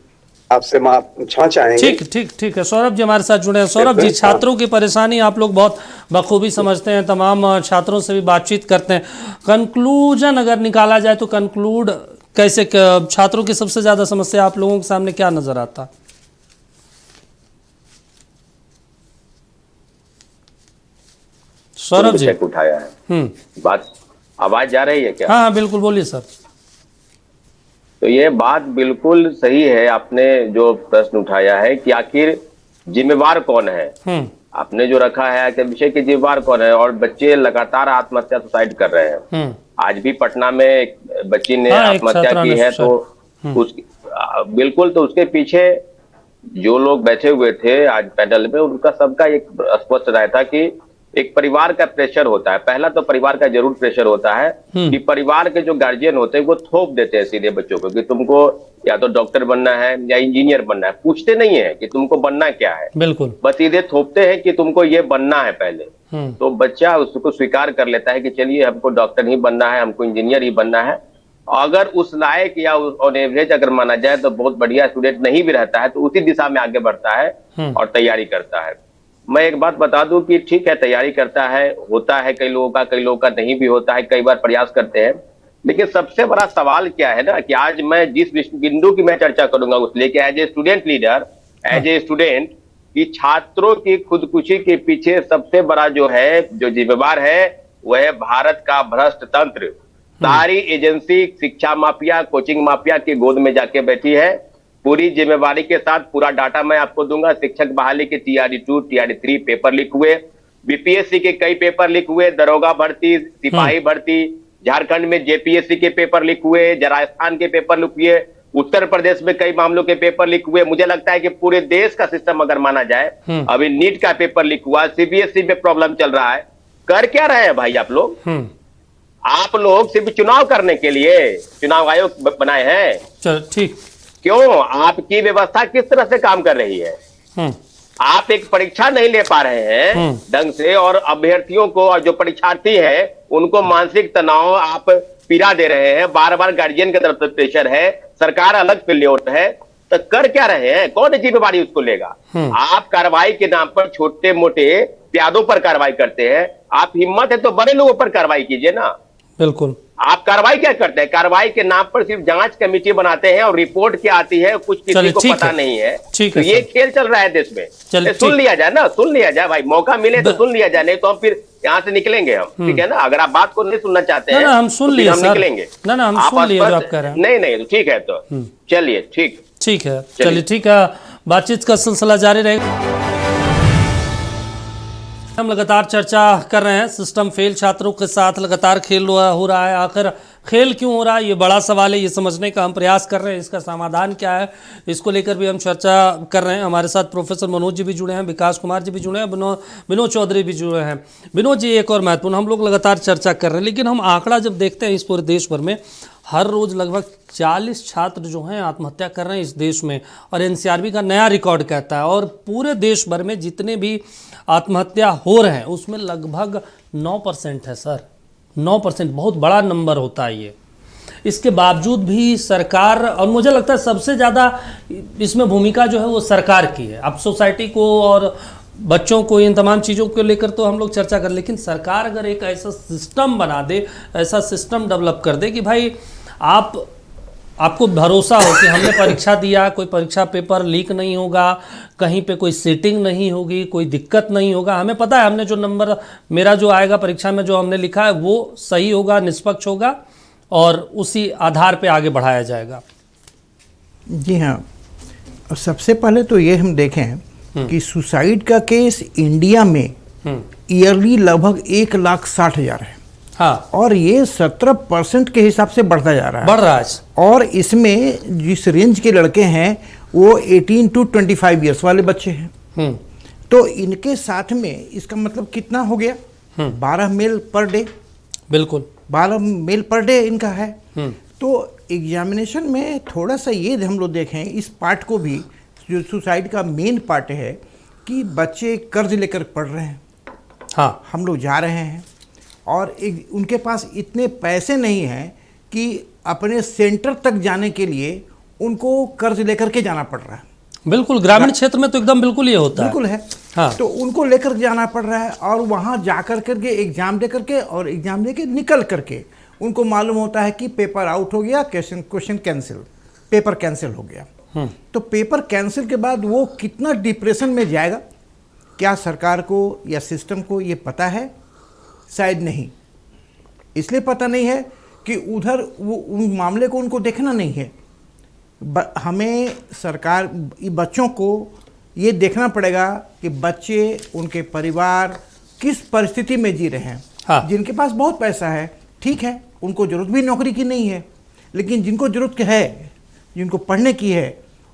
आपसे क्षमा चाहेंगे। ठीक है। सौरभ जी हमारे साथ जुड़े हैं। सौरभ जी, छात्रों की परेशानी आप लोग बहुत बखूबी समझते हैं, तमाम छात्रों से भी बातचीत करते हैं। कंक्लूजन अगर निकाला जाए तो कंक्लूड कैसे, छात्रों की सबसे ज्यादा समस्या आप लोगों के सामने क्या नजर आता? सौरभ जी उठाया है बात, आवाज जा रही है क्या? हाँ, बिल्कुल, बोलिए सर। तो ये बात बिल्कुल सही है, आपने जो प्रश्न उठाया है कि आखिर जिम्मेवार कौन है, आपने जो रखा है कि विषय के जिम्मेवार कौन है। और बच्चे लगातार आत्महत्या, सुसाइड कर रहे हैं। आज भी पटना में एक बच्ची ने आत्महत्या की है। तो बिल्कुल, तो उसके पीछे जो लोग बैठे हुए थे आज पैनल में, उनका सबका एक स्पष्ट राय था कि एक परिवार का प्रेशर होता है। पहला तो परिवार का जरूर प्रेशर होता है कि परिवार के जो गार्जियन होते हैं वो थोप देते हैं सीधे बच्चों को कि तुमको या तो डॉक्टर बनना है या इंजीनियर बनना है। पूछते नहीं है कि तुमको बनना क्या है, बिल्कुल, बस सीधे थोपते हैं कि तुमको ये बनना है पहले। तो बच्चा उसको स्वीकार कर लेता है कि चलिए हमको डॉक्टर ही बनना है, हमको इंजीनियर ही बनना है। अगर उस लायक या ऑन एवरेज अगर माना जाए तो बहुत बढ़िया स्टूडेंट नहीं भी रहता है, तो उसी दिशा में आगे बढ़ता है और तैयारी करता है। मैं एक बात बता दूं कि ठीक है, तैयारी करता है, होता है कई लोगों का नहीं भी होता है, कई बार प्रयास करते हैं। लेकिन सबसे बड़ा सवाल क्या है ना कि आज मैं जिस बिंदु की मैं चर्चा करूंगा उस लेके as a student leader, as a student, कि छात्रों की खुदकुशी के पीछे सबसे बड़ा जो है, जो जिम्मेवार है, वह है भारत का भ्रष्ट तंत्र। सारी एजेंसी शिक्षा माफिया, कोचिंग माफिया की गोद में जाके बैठी है। पूरी जिम्मेवारी के साथ पूरा डाटा मैं आपको दूंगा। शिक्षक बहाली के TRD2, TRD3 पेपर लीक हुए, BPSC के कई पेपर लीक हुए, दरोगा भर्ती, सिपाही भर्ती, झारखंड में JPSC के पेपर लीक हुए, राजस्थान के पेपर लीक हुए, उत्तर प्रदेश में कई मामलों के पेपर लीक हुए। मुझे लगता है कि पूरे देश का सिस्टम अगर माना जाए, अभी नीट का पेपर लीक हुआ, CBSE में प्रॉब्लम चल रहा है। कर क्या रहे हैं भाई आप लोग? आप लोग सिर्फ चुनाव करने के लिए चुनाव आयोग बनाए हैं। चल ठीक। क्यों? आपकी व्यवस्था किस तरह से काम कर रही है? आप एक परीक्षा नहीं ले पा रहे हैं ढंग से, और अभ्यर्थियों को और जो परीक्षार्थी है उनको मानसिक तनाव आप पीड़ा दे रहे हैं। बार बार गार्जियन की तरफ से प्रेशर है, सरकार अलग फिल्योट है, तो कर क्या रहे हैं? कौन जिम्मेवारी उसको लेगा? आप कार्रवाई के नाम पर छोटे मोटे प्यादों पर कार्रवाई करते हैं। आप हिम्मत है तो बड़े लोगों पर कार्रवाई कीजिए ना। बिल्कुल। आप कार्रवाई क्या करते हैं? कार्रवाई के नाम पर सिर्फ जांच कमेटी बनाते हैं और रिपोर्ट क्या आती है कुछ किसी को पता नहीं है। ठीक तो है, ये खेल चल रहा है देश में। सुन लिया जाए ना, सुन लिया जाए भाई, मौका मिले तो सुन लिया जाए, नहीं तो हम फिर यहाँ से निकलेंगे हम। ठीक है ना? अगर आप बात को नहीं सुनना चाहते हैं, हम सुन लिए, हम निकलेंगे। हम सुन लिए जो आप कह रहे हैं। नहीं तो ठीक है, तो चलिए ठीक है, चलिए ठीक है, बातचीत का सिलसिला जारी रहेगा। हम लगातार चर्चा कर रहे हैं, सिस्टम फेल छात्रों के साथ लगातार खेल हो रहा है। आखिर खेल क्यों हो रहा है, ये बड़ा सवाल है। ये समझने का हम प्रयास कर रहे हैं, इसका समाधान क्या है, इसको लेकर भी हम चर्चा कर रहे हैं। हमारे साथ प्रोफेसर मनोज जी भी जुड़े हैं, विकास कुमार जी भी जुड़े हैं, विनोद चौधरी भी जुड़े हैं। विनोद जी, एक और महत्वपूर्ण, हम लोग लगातार चर्चा कर रहे हैं, लेकिन हम आंकड़ा जब देखते हैं इस पूरे देश भर में, हर रोज़ लगभग 40 छात्र जो हैं आत्महत्या कर रहे हैं इस देश में, और NCRB का नया रिकॉर्ड कहता है। और पूरे देश भर में जितने भी आत्महत्या हो रहे हैं उसमें लगभग 9% है सर, 9%, बहुत बड़ा नंबर होता है ये। इसके बावजूद भी सरकार, और मुझे लगता है सबसे ज़्यादा इसमें भूमिका जो है वो सरकार की है। अब सोसाइटी को और बच्चों को, इन तमाम चीज़ों को लेकर तो हम लोग चर्चा कर, लेकिन सरकार अगर एक ऐसा सिस्टम बना दे, ऐसा सिस्टम डेवलप कर दे कि भाई आपको भरोसा हो कि हमने परीक्षा दिया, कोई परीक्षा पेपर लीक नहीं होगा, कहीं पे कोई सीटिंग नहीं होगी, कोई दिक्कत नहीं होगा, हमें पता है हमने जो नंबर मेरा जो आएगा परीक्षा में जो हमने लिखा है वो सही होगा, निष्पक्ष होगा, और उसी आधार पे आगे बढ़ाया जाएगा। जी हाँ, सबसे पहले तो ये हम देखें कि सुसाइड का केस इंडिया में ईयरली लगभग 1,60,000 है। हाँ, और ये 17% के हिसाब से बढ़ता जा रहा है, बढ़ रहा है। और इसमें जिस रेंज के लड़के हैं वो 18 to 25 ईयर्स वाले बच्चे हैं। तो इनके साथ में इसका मतलब कितना हो गया? 12 मेल पर डे। बिल्कुल, 12 मेल पर डे इनका है। तो एग्जामिनेशन में थोड़ा सा ये हम लोग देखें इस पार्ट को भी, जो सुसाइड का मेन पार्ट है कि बच्चे कर्ज लेकर पढ़ रहे हैं। हाँ, हम लोग जा रहे हैं और उनके पास इतने पैसे नहीं हैं कि अपने सेंटर तक जाने के लिए उनको कर्ज लेकर के जाना पड़ रहा है। बिल्कुल, ग्रामीण क्षेत्र में तो एकदम बिल्कुल ये होता बिल्कुल है। हाँ। तो उनको लेकर जाना पड़ रहा है, और वहाँ जा कर के एग्ज़ाम दे करके और एग्ज़ाम दे के निकल करके उनको मालूम होता है कि पेपर आउट हो गया, क्वेश्चन कैंसिल, पेपर कैंसिल हो गया। तो पेपर कैंसिल के बाद वो कितना डिप्रेशन में जाएगा, क्या सरकार को या सिस्टम को ये पता है? शायद नहीं। इसलिए पता नहीं है कि उधर वो उन मामले को उनको देखना नहीं है। हमें सरकार, बच्चों को ये देखना पड़ेगा कि बच्चे, उनके परिवार किस परिस्थिति में जी रहे हैं। हाँ। जिनके पास बहुत पैसा है, ठीक है, उनको ज़रूरत भी नौकरी की नहीं है, लेकिन जिनको ज़रूरत है, जिनको पढ़ने की है,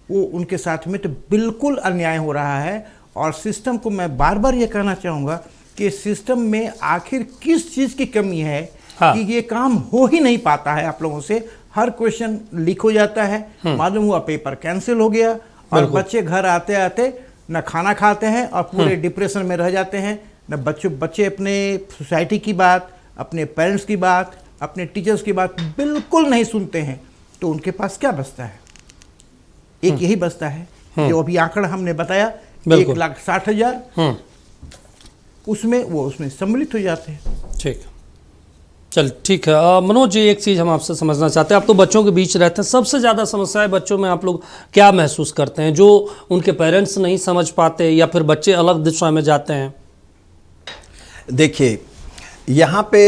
वो उनके साथ में तो बिल्कुल अन्याय हो रहा है। और सिस्टम को मैं बार बार ये कहना चाहूँगा कि सिस्टम में आखिर किस चीज़ की कमी है। हाँ। कि ये काम हो ही नहीं पाता है आप लोगों से। हर क्वेश्चन लीक हो जाता है, मालूम हुआ पेपर कैंसिल हो गया, और बच्चे घर आते आते न खाना खाते हैं और पूरे डिप्रेशन में रह जाते हैं। न बच्चे अपने सोसाइटी की बात, अपने पेरेंट्स की बात, अपने टीचर्स की बात बिल्कुल नहीं सुनते हैं। तो उनके पास क्या बचता है? एक यही बचता है जो अभी आंकड़ा हमने बताया, 1,60,000, उसमें सम्मिलित हो जाते हैं। ठीक, चल ठीक है। मनोज जी, एक चीज़ हम आपसे समझना चाहते हैं, आप तो बच्चों के बीच रहते हैं, सबसे ज़्यादा समस्याएं बच्चों में आप लोग क्या महसूस करते हैं जो उनके पेरेंट्स नहीं समझ पाते, या फिर बच्चे अलग दिशा में जाते हैं? देखिए, यहाँ पे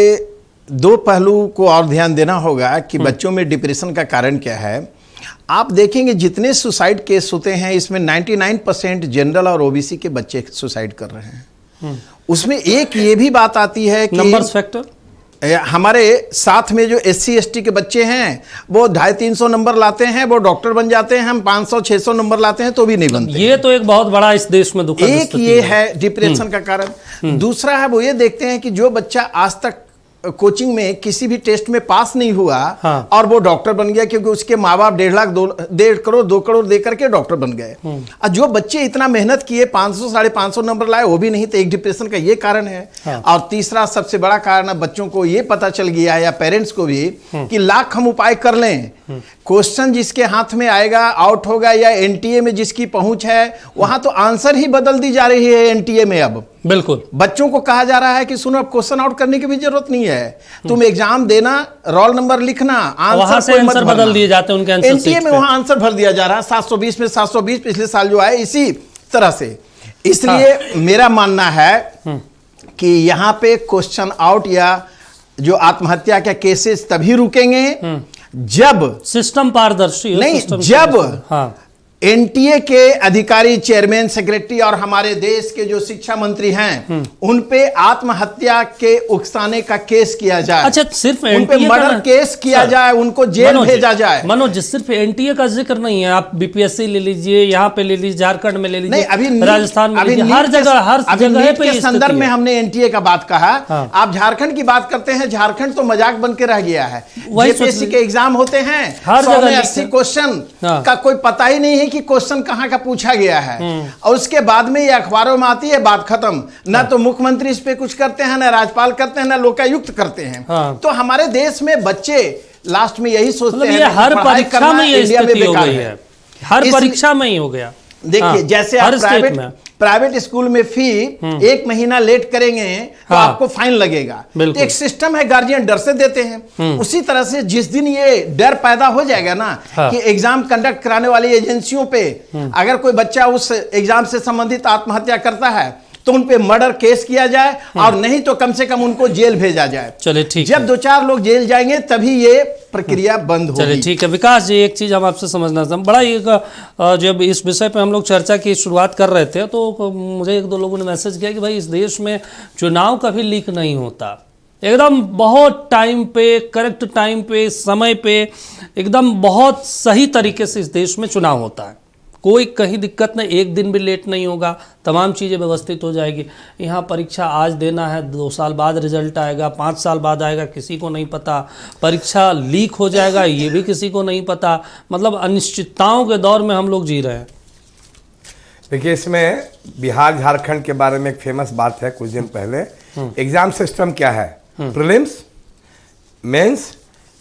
दो पहलू को और ध्यान देना होगा कि बच्चों में डिप्रेशन का कारण क्या है। आप देखेंगे जितने सुसाइड केस होते हैं इसमें 99% जनरल और ओबीसी के बच्चे सुसाइड कर रहे हैं। उसमें एक ये भी बात आती है कि नंबर्स फैक्टर, हमारे साथ में जो SC ST के बच्चे हैं वो 250-300 नंबर लाते हैं, वो डॉक्टर बन जाते हैं। हम 500-600 नंबर लाते हैं तो भी नहीं बनते। ये तो एक बहुत बड़ा इस देश में दुखद एक स्थिति ये है डिप्रेशन का कारण। दूसरा है वो ये देखते हैं कि जो बच्चा आज तक कोचिंग में किसी भी टेस्ट में पास नहीं हुआ और वो डॉक्टर बन गया क्योंकि उसके माँ बाप 1.5 लाख 2 करोड़ दे करके डॉक्टर बन गए। और जो बच्चे इतना मेहनत किए 500-550 नंबर लाए वो भी नहीं, तो एक डिप्रेशन का ये कारण है। और तीसरा सबसे बड़ा कारण है बच्चों को ये पता चल गया है या पेरेंट्स को भी कि लाख हम उपाय कर लें, क्वेश्चन जिसके हाथ में आएगा आउट होगा, या NTA में जिसकी पहुंच है वहां तो आंसर ही बदल दी जा रही है NTA में। अब बिल्कुल बच्चों को कहा जा रहा है कि सुनो अब क्वेश्चन आउट करने की भी जरूरत नहीं है, तुम एग्जाम देना, रोल नंबर लिखना, वहां से आंसर बदल दिए जाते हैं उनके आंसर NTA में वहां आंसर भर दिया जा रहा है 720 में 720 पिछले साल जो आए इसी तरह से। इसलिए मेरा मानना है कि यहाँ पे क्वेश्चन आउट या जो आत्महत्या के केसेस तभी रुकेंगे जब सिस्टम पारदर्शी हो, नहीं, सिस्टम जब NTA के अधिकारी, चेयरमैन, सेक्रेटरी और हमारे देश के जो शिक्षा मंत्री हैं उन पे आत्महत्या के उकसाने का केस किया जाए। अच्छा, सिर्फ उन पे NTA मर्डर केस किया जाए, उनको जेल भेजा जाए। मनोज जी, सिर्फ NTA का जिक्र नहीं है, आप BPSC ले लीजिए, यहाँ पे ले लीजिए, झारखंड में ले लीजिए, अभी राजस्थान में लीजिए, हर जगह पे के संदर्भ में हमने NTA का बात कहा। आप झारखंड की बात करते हैं, झारखंड तो मजाक बन के रह गया है। JPSC के एग्जाम होते हैं, हर जगह 80 क्वेश्चन का कोई पता ही नहीं है कि क्वेश्चन कहां का पूछा गया है। और उसके बाद में ये अखबारों में आती है, बात खत्म। ना तो मुख्यमंत्री इस पे कुछ करते हैं, ना राज्यपाल करते हैं, ना लोकायुक्त करते हैं। तो हमारे देश में बच्चे लास्ट में यही सोचते हैं हर परीक्षा में ये स्थिति हो गई है, हर परीक्षा में ही हो गया। देखिए जैसे आप प्राइवेट स्कूल में फी 1 महीना लेट करेंगे तो आपको फाइन लगेगा। तो एक सिस्टम है, गार्जियन डर से देते हैं। उसी तरह से जिस दिन ये डर पैदा हो जाएगा ना कि एग्जाम कंडक्ट कराने वाली एजेंसियों पे अगर कोई बच्चा उस एग्जाम से संबंधित आत्महत्या करता है तो उन पे मर्डर केस किया जाए, और नहीं तो कम से कम उनको जेल भेजा जाए। चलिए ठीक, जब 2-4 लोग जेल जाएंगे तभी ये प्रक्रिया बंद होगी। चलिए ठीक है। विकास जी, एक चीज हम आपसे समझना चाहते हैं, बड़ा एक जब इस विषय पे हम लोग चर्चा की शुरुआत कर रहे थे तो मुझे 1-2 लोगों ने मैसेज किया कि भाई इस देश में चुनाव कभी लीक नहीं होता, एकदम बहुत टाइम पे, करेक्ट टाइम पे, समय पे, एकदम बहुत सही तरीके से इस देश में चुनाव होता है, कोई कहीं दिक्कत नहीं, एक दिन भी लेट नहीं होगा, तमाम चीज़ें व्यवस्थित हो जाएगी। यहाँ परीक्षा आज देना है, 2 साल बाद रिजल्ट आएगा, 5 साल बाद आएगा, किसी को नहीं पता। परीक्षा लीक हो जाएगा, ये भी किसी को नहीं पता। मतलब अनिश्चितताओं के दौर में हम लोग जी रहे हैं। देखिए, इसमें बिहार झारखंड के बारे में एक फेमस बात है कुछ दिन पहले। एग्जाम सिस्टम क्या है? Prelims, mains,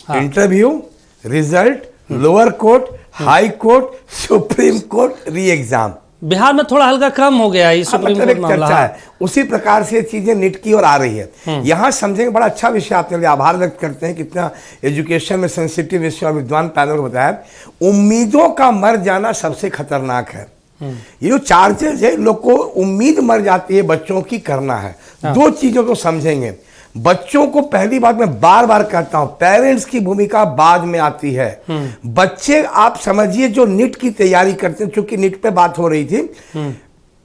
interview, result, lower court, high court, supreme court, re exam. Bihar में थोड़ा हल्का कम हो गया है, सुप्रीम कोर्ट मामला है। उसी प्रकार से चीजें निट की ओर आ रही है। यहाँ समझेंगे, बड़ा अच्छा विषय आपने लिया, आभार व्यक्त करते हैं, कितना एजुकेशन में सेंसिटिव विषय और विद्वान पैनल को बताया। उम्मीदों का मर जाना सबसे खतरनाक है। ये जो चार्जेस है, लोग को उम्मीद मर जाती है बच्चों की करना है। 2 चीजों को समझेंगे। बच्चों को, पहली बात मैं बार बार कहता हूं, पेरेंट्स की भूमिका बाद में आती है। बच्चे आप समझिए जो नीट की तैयारी करते हैं, चूंकि नीट पे बात हो रही थी,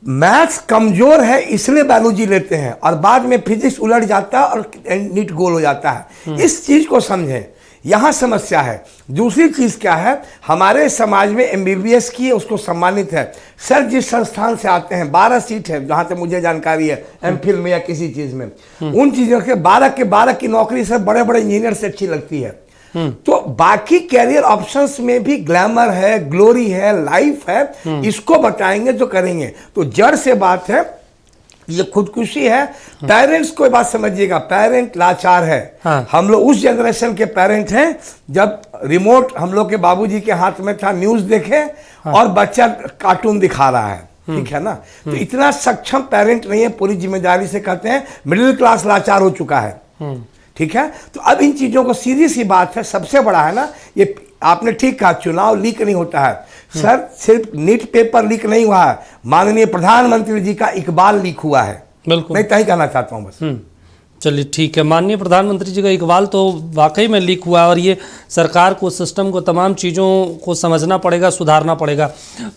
मैथ्स कमजोर है इसलिए बायोलॉजी लेते हैं और बाद में फिजिक्स उलट जाता है और नीट गोल हो जाता है। इस चीज को समझें, यहां समस्या है। दूसरी चीज क्या है, हमारे समाज में MBBS की उसको सम्मानित है। सर जिस संस्थान से आते हैं, 12 सीट है जहां तक मुझे जानकारी है, MPhil में या किसी चीज में, उन चीजों के 12 के 12 की नौकरी सर बड़े बड़े इंजीनियर से अच्छी लगती है। तो बाकी कैरियर ऑप्शंस में भी ग्लैमर है, ग्लोरी है, लाइफ है, इसको बताएंगे जो करेंगे। तो जड़ से बात है, ये खुदकुशी है। पेरेंट्स को बात समझिएगा, पेरेंट लाचार है। हम लोग उस जनरेशन के पेरेंट हैं जब रिमोट हम लोग के बाबूजी के हाथ में था, न्यूज देखे और बच्चा कार्टून दिखा रहा है, ठीक है ना। तो इतना सक्षम पेरेंट नहीं है, पूरी जिम्मेदारी से कहते हैं मिडिल क्लास लाचार हो चुका है, ठीक है। तो अब इन चीजों को, सीधी सी बात है, सबसे बड़ा है ना, ये आपने ठीक कहा, चुनाव लीक नहीं होता है सर। सिर्फ नीट पेपर लीक नहीं हुआ है, माननीय प्रधानमंत्री जी का इकबाल लीक हुआ है। बिल्कुल, मैं तय कहना चाहता हूं बस। चलिए ठीक है। माननीय प्रधानमंत्री जी का इकबाल तो वाकई में लीक हुआ और ये सरकार को, सिस्टम को, तमाम चीज़ों को समझना पड़ेगा, सुधारना पड़ेगा।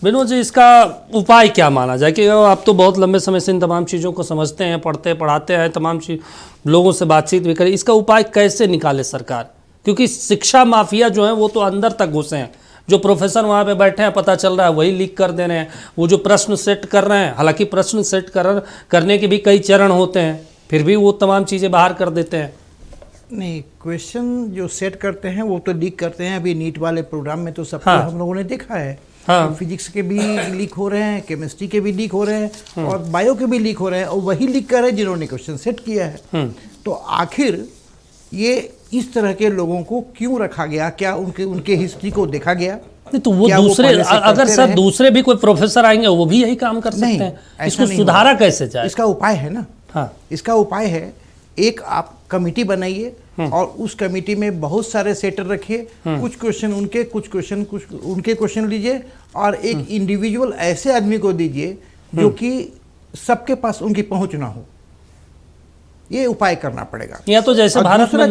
विनोद जी, इसका उपाय क्या माना जाए? कि आप तो बहुत लंबे समय से इन तमाम चीज़ों को समझते हैं, पढ़ते पढ़ाते हैं, तमाम लोगों से बातचीत भी करें, इसका उपाय कैसे निकाले सरकार? क्योंकि शिक्षा माफिया जो है वो तो अंदर तक घुसे हैं। जो प्रोफेसर वहाँ पे बैठे हैं, पता चल रहा है वही लीक कर दे रहे हैं। वो जो प्रश्न सेट कर रहे हैं, हालांकि प्रश्न सेट करने के भी कई चरण होते हैं, फिर भी वो तमाम चीज़ें बाहर कर देते हैं। नहीं, क्वेश्चन जो सेट करते हैं वो तो लीक करते हैं। अभी नीट वाले प्रोग्राम में तो सब हाँ। हम लोगों ने देखा है। हाँ। फिजिक्स के भी लीक हो रहे हैं, केमिस्ट्री के भी लीक हो रहे हैं और बायो के भी लीक हो रहे हैं, और वही लीक कर रहे हैं जिन्होंने क्वेश्चन सेट किया है। तो आखिर ये इस तरह के लोगों को क्यों रखा गया? क्या उनके हिस्ट्री को देखा गया? नहीं तो वो दूसरे, अगर सर दूसरे भी कोई प्रोफेसर आएंगे वो भी यही काम कर सकते हैं। इसको सुधारा कैसे जाए? इसका उपाय है ना। हाँ, इसका उपाय है, एक आप कमेटी बनाइए और उस कमेटी में बहुत सारे सेटर रखिए। कुछ क्वेश्चन उनके, कुछ उनके क्वेश्चन लीजिए और एक इंडिविजुअल ऐसे आदमी को दीजिए जो कि सबके पास उनकी पहुंच ना हो। ये उपाय करना पड़ेगा। या तो जैसे भारत में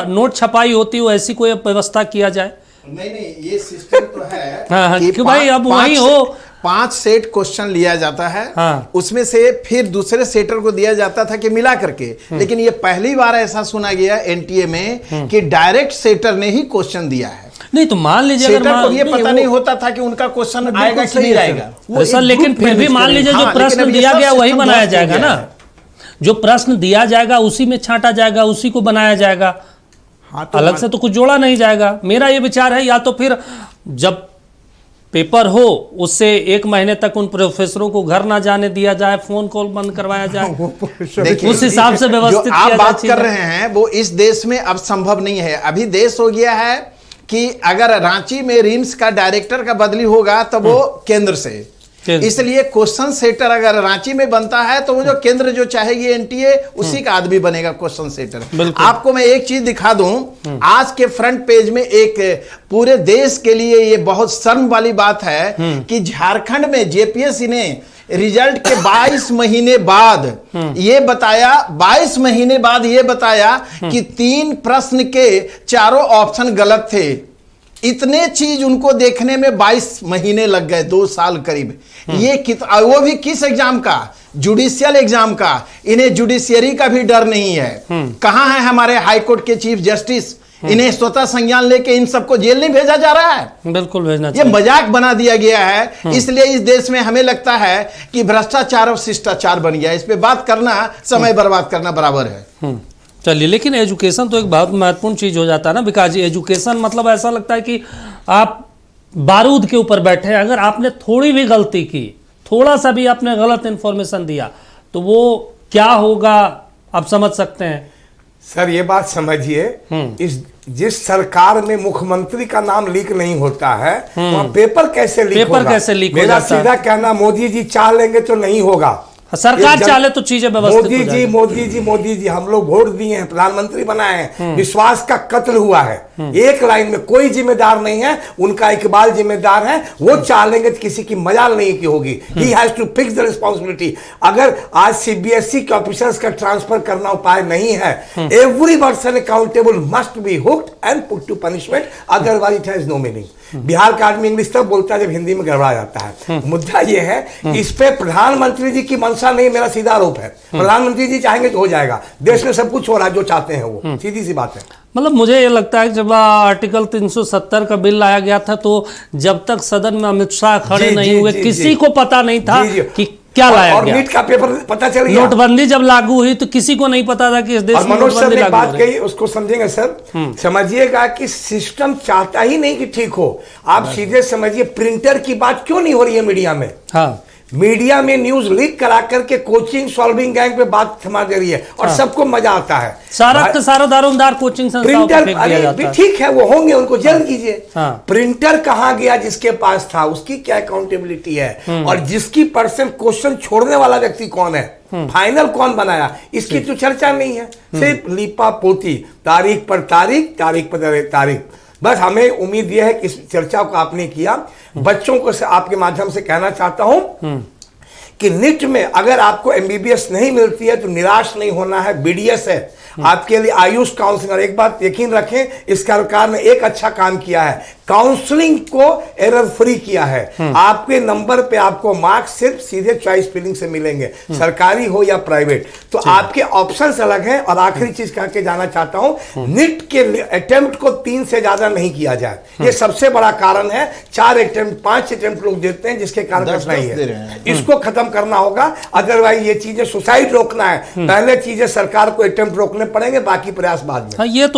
नोट छपाई होती हो, ऐसी कोई व्यवस्था किया जाए। नहीं, ये सिस्टम तो है। हाँ, कि भाई अब वही हो, 5 सेट क्वेश्चन लिया जाता है। हाँ। उसमें से फिर दूसरे सेटर को दिया जाता था कि मिला करके। लेकिन ये पहली बार ऐसा सुना गया एनटीए में कि डायरेक्ट सेटर ने ही क्वेश्चन दिया है। नहीं तो मान लीजिए, सेटर को ये पता नहीं होता था कि उनका क्वेश्चन आएगा कि नहीं आएगा सर, लेकिन फिर भी मान लीजिए जो प्रश्न दिया गया वही बनाया जाएगा ना। जो प्रश्न दिया जाएगा उसी में छांटा जाएगा, उसी को बनाया जाएगा। हाँ, तो अलग से तो कुछ जोड़ा नहीं जाएगा। मेरा ये विचार है, या तो फिर जब पेपर हो उससे 1 महीने तक उन प्रोफेसरों को घर ना जाने दिया जाए, फोन कॉल बंद करवाया जाए, उस हिसाब से व्यवस्थित किया जाए। आप बात कर रहे हैं वो इस देश में अब संभव नहीं है। अभी देश हो गया है कि अगर रांची में रिम्स का डायरेक्टर का बदली होगा तो वो केंद्र से, इसलिए क्वेश्चन सेटर अगर रांची में बनता है तो वो जो केंद्र जो चाहेगी एनटीए उसी का आदमी बनेगा क्वेश्चन सेटर। आपको मैं एक चीज दिखा दूं, आज के फ्रंट पेज में एक पूरे देश के लिए ये बहुत शर्म वाली बात है कि झारखंड में जेपीएससी ने रिजल्ट के 22 महीने बाद ये बताया, 22 महीने बाद ये बताया कि 3 प्रश्न के चारों ऑप्शन गलत थे। इतने चीज उनको देखने में 22 महीने लग गए, 2 साल करीब। ये वो भी किस एग्जाम का? जुडिशियल एग्जाम का। इन्हें जुडिशियरी का भी डर नहीं है। कहां है हमारे हाईकोर्ट के चीफ जस्टिस? इन्हें स्वतः संज्ञान लेके इन सबको जेल नहीं भेजा जा रहा है। बिल्कुल भेजना चाहिए। ये मजाक बना दिया गया है। इसलिए इस देश में हमें लगता है कि भ्रष्टाचार और शिष्टाचार बन गया। इस पे बात करना समय बर्बाद करना बराबर है। चलिए, लेकिन एजुकेशन तो एक बहुत महत्वपूर्ण चीज हो जाता है ना विकास जी। एजुकेशन मतलब ऐसा लगता है कि आप बारूद के ऊपर बैठे हैं। अगर आपने थोड़ी भी गलती की, थोड़ा सा भी आपने गलत इंफॉर्मेशन दिया, तो वो क्या होगा आप समझ सकते हैं। सर ये बात समझिए, जिस सरकार में मुख्यमंत्री का नाम लीक नहीं होता है वहाँ पेपर कैसे लीक होगा? मेरा सीधा कहना, मोदी जी चाह लेंगे तो नहीं होगा। सरकार चाहे तो चीजें व्यवस्थित हो जाएगी। मोदी जी हम लोग वोट दिए हैं, प्रधानमंत्री बनाए हैं, विश्वास का कत्ल हुआ है। एक लाइन में कोई जिम्मेदार नहीं है, उनका इकबाल जिम्मेदार है। वो चाह लेंगे तो किसी की मजाल नहीं की होगी। He has to fix the responsibility. अगर आज सीबीएसई के ऑफिसर्स का ट्रांसफर करना उपाय नहीं है, every person accountable must be hooked and put to punishment, otherwise it has no meaning. Bihar का आदमी इंग्लिश तब बोलता है जब हिंदी में गड़बड़ा जाता है। मुद्दा यह है, इस पे प्रधानमंत्री जी की मंशा नहीं, मेरा सीधा आरोप है। प्रधानमंत्री जी चाहेंगे तो हो जाएगा। देश में सब कुछ हो रहा है जो चाहते हैं वो, सीधी सी बात है। मतलब मुझे ये लगता है जब आर्टिकल 370 का बिल लाया गया था तो जब तक सदन में अमित शाह खड़े नहीं हुए, किसी को पता नहीं था कि क्या लाया और गया। नीट का पेपर पता चल गया। नोटबंदी जब लागू हुई तो किसी को नहीं पता था कि इस देश में नोटबंदी लागू बात कही, उसको समझेंगे सर। समझिएगा कि सिस्टम चाहता ही नहीं कि ठीक हो। आप सीधे समझिए, प्रिंटर की बात क्यों नहीं हो रही है मीडिया में? हाँ, मीडिया में न्यूज लीक करा करके कोचिंग सॉल्विंग गैंग पे बात थमा दे रही है और सबको मजा आता है। सारा दारोमदार कोचिंग संस्थाओं पे फेंक दिया जाता है। ठीक है, वो होंगे, उनको जल्द कीजिए। प्रिंटर कहाँ गया जिसके पास था? उसकी क्या अकाउंटेबिलिटी है? और जिसकी परसेंट क्वेश्चन छोड़ने वाला व्यक्ति कौन है? फाइनल कौन बनाया? इसकी तो चर्चा नहीं है। सिर्फ लीपा पोती, तारीख पर तारीख। बस हमें उम्मीद यह है कि इस चर्चा को आपने किया। बच्चों को से आपके माध्यम से कहना चाहता हूं कि नीट में अगर आपको एमबीबीएस नहीं मिलती है तो निराश नहीं होना है। बीडीएस है, आपके लिए आयुष काउंसलर। एक बात यकीन रखें, इस सरकार ने एक अच्छा काम किया है, काउंसलिंग को एरर फ्री किया है। आपके नंबर पे आपको मार्क्स सिर्फ सीधे चॉइस फिलिंग से मिलेंगे, सरकारी हो या प्राइवेट। तो आपके ऑप्शंस अलग हैं। और आखिरी चीज कह के जाना चाहता हूं, नीट के अटेम्प्ट को 3 से ज्यादा नहीं किया जाए, ये सबसे बड़ा कारण है। 4 अटेम्प्ट 5 अटेम्प्ट लोग देते हैं, जिसके कारण कठिनाई है। इसको खत्म करना होगा, अदरवाइज ये चीजें सुसाइड रोकना है, पहले चीजें सरकार को अटेम्प्ट रोकने पड़ेंगे, बाकी प्रयास बाद में। हाँ, ये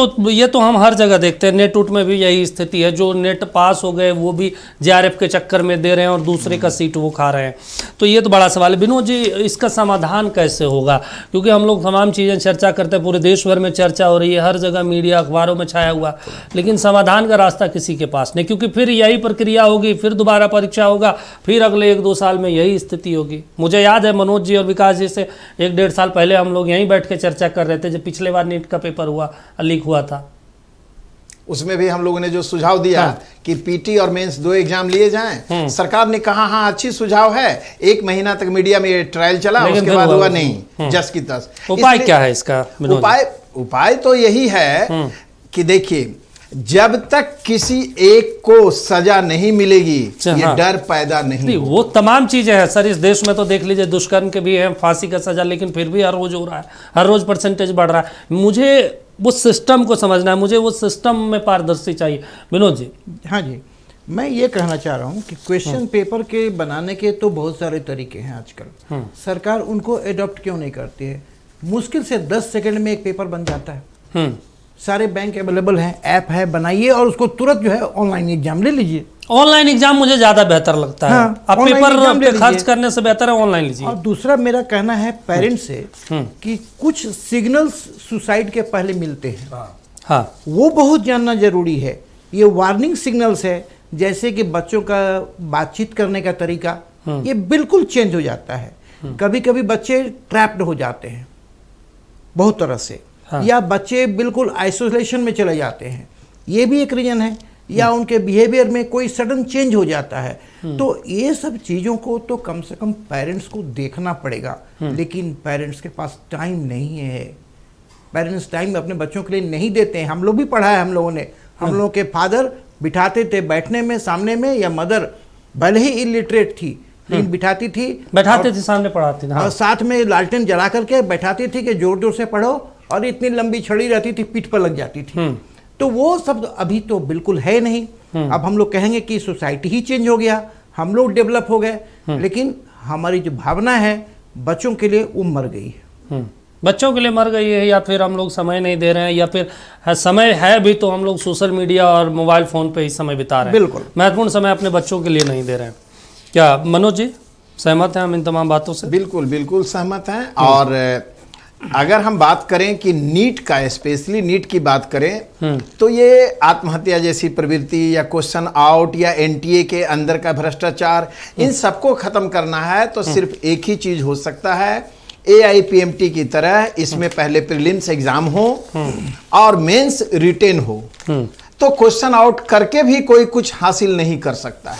तो हम हर जगह देखते हैं। नेट उट में भी यही स्थिति है, जो नेट पास हो गए वो भी जेआरएफ के चक्कर में दे रहे हैं और दूसरे का सीट वो खा रहे हैं। तो ये तो बड़ा सवाल है। विनोद जी, इसका समाधान कैसे होगा? क्योंकि हम लोग तमाम चीज़ें चर्चा करते हैं, पूरे देश भर में चर्चा हो रही है, हर जगह मीडिया अखबारों में छाया हुआ, लेकिन समाधान का रास्ता किसी के पास नहीं। क्योंकि फिर यही प्रक्रिया होगी, फिर दोबारा परीक्षा होगा, फिर अगले 1-2 साल में यही स्थिति होगी। मुझे याद है मनोज जी और विकास जी से 1-1.5 साल पहले हम लोग यहीं बैठ के चर्चा कर रहे थे, जब पिछले बार नीट का पेपर हुआ, लीक हुआ था। उसमें भी हम लोगों ने जो सुझाव दिया कि पीटी और मेंस 2 एग्जाम लिए जाएं, सरकार ने कहा हाँ अच्छी सुझाव है। 1 महीना तक मीडिया में ट्रायल चला, उसके बाद हुआ नहीं, जस की तस। उपाय क्या है इसका? उपाय तो यही है कि देखिए, जब तक किसी एक को सजा नहीं मिलेगी, ये डर पैदा नहीं होगा। वो तमाम चीजें हैं सर, इस देश में तो देख लीजिए, दुष्कर्म के भी है, फांसी का सजा, लेकिन फिर भी हर रोज हो रहा है, हर रोज परसेंटेज बढ़ रहा है। मुझे वो सिस्टम को समझना है, मुझे वो सिस्टम में पारदर्शी चाहिए। विनोद जी। हाँ जी, मैं ये कहना चाह रहा हूँ कि क्वेश्चन पेपर के बनाने के तो बहुत सारे तरीके हैं आजकल, सरकार उनको एडॉप्ट क्यों नहीं करती है? मुश्किल से 10 सेकंड में एक पेपर बन जाता है, सारे बैंक अवेलेबल हैं, ऐप है, बनाइए और उसको तुरंत जो है ऑनलाइन एग्जाम ले लीजिए। ऑनलाइन एग्जाम मुझे ज्यादा बेहतर लगता है। हाँ, आप पेपर पे खर्च करने से बेहतर है ऑनलाइन लीजिए। और दूसरा मेरा कहना है पेरेंट्स से कि कुछ सिग्नल्स सुसाइड के पहले मिलते हैं, हाँ, वो बहुत जानना जरूरी है। ये वार्निंग सिग्नल्स है, जैसे कि बच्चों का बातचीत करने का तरीका ये बिल्कुल चेंज हो जाता है। कभी कभी बच्चे ट्रैप्ड हो जाते हैं बहुत तरह से, या बच्चे बिल्कुल आइसोलेशन में चले जाते हैं, ये भी एक रीजन है। या उनके बिहेवियर में कोई सडन चेंज हो जाता है। तो ये सब चीज़ों को तो कम से कम पेरेंट्स को देखना पड़ेगा, लेकिन पेरेंट्स के पास टाइम नहीं है। पेरेंट्स टाइम अपने बच्चों के लिए नहीं देते हैं। हम लोग भी पढ़ा है, हम लोगों ने, हम लोगों के फादर बिठाते थे बैठने में सामने में, या मदर भले ही इलिटरेट थी लेकिन बैठाती थी सामने पढ़ाती थी, और साथ में लालटेन जला करके बैठाती थी कि जोर जोर से पढ़ो, और इतनी लंबी छड़ी रहती थी, पीठ पर लग जाती थी। तो वो सब अभी तो बिल्कुल है नहीं। अब हम लोग कहेंगे कि सोसाइटी ही चेंज हो गया, हम लोग डेवलप हो गए, लेकिन हमारी जो भावना है बच्चों के लिए वो मर गई है। बच्चों के लिए मर गई है, या फिर हम लोग समय नहीं दे रहे हैं, या फिर समय है भी तो हम लोग सोशल मीडिया और मोबाइल फ़ोन पे ही समय बिता रहे हैं। बिल्कुल महत्वपूर्ण समय अपने बच्चों के लिए नहीं दे रहे हैं। क्या मनोज जी सहमत हैं हम इन तमाम बातों से? बिल्कुल बिल्कुल सहमत हैं। और अगर हम बात करें कि नीट का, स्पेशली नीट की बात करें, तो ये आत्महत्या जैसी प्रवृत्ति या क्वेश्चन आउट या एनटीए के अंदर का भ्रष्टाचार, इन सबको खत्म करना है तो सिर्फ एक ही चीज हो सकता है, AIPMT की तरह इसमें पहले प्रीलिम्स एग्जाम हो और मेंस रिटेन हो। तो क्वेश्चन आउट करके भी कोई कुछ हासिल नहीं कर सकता है।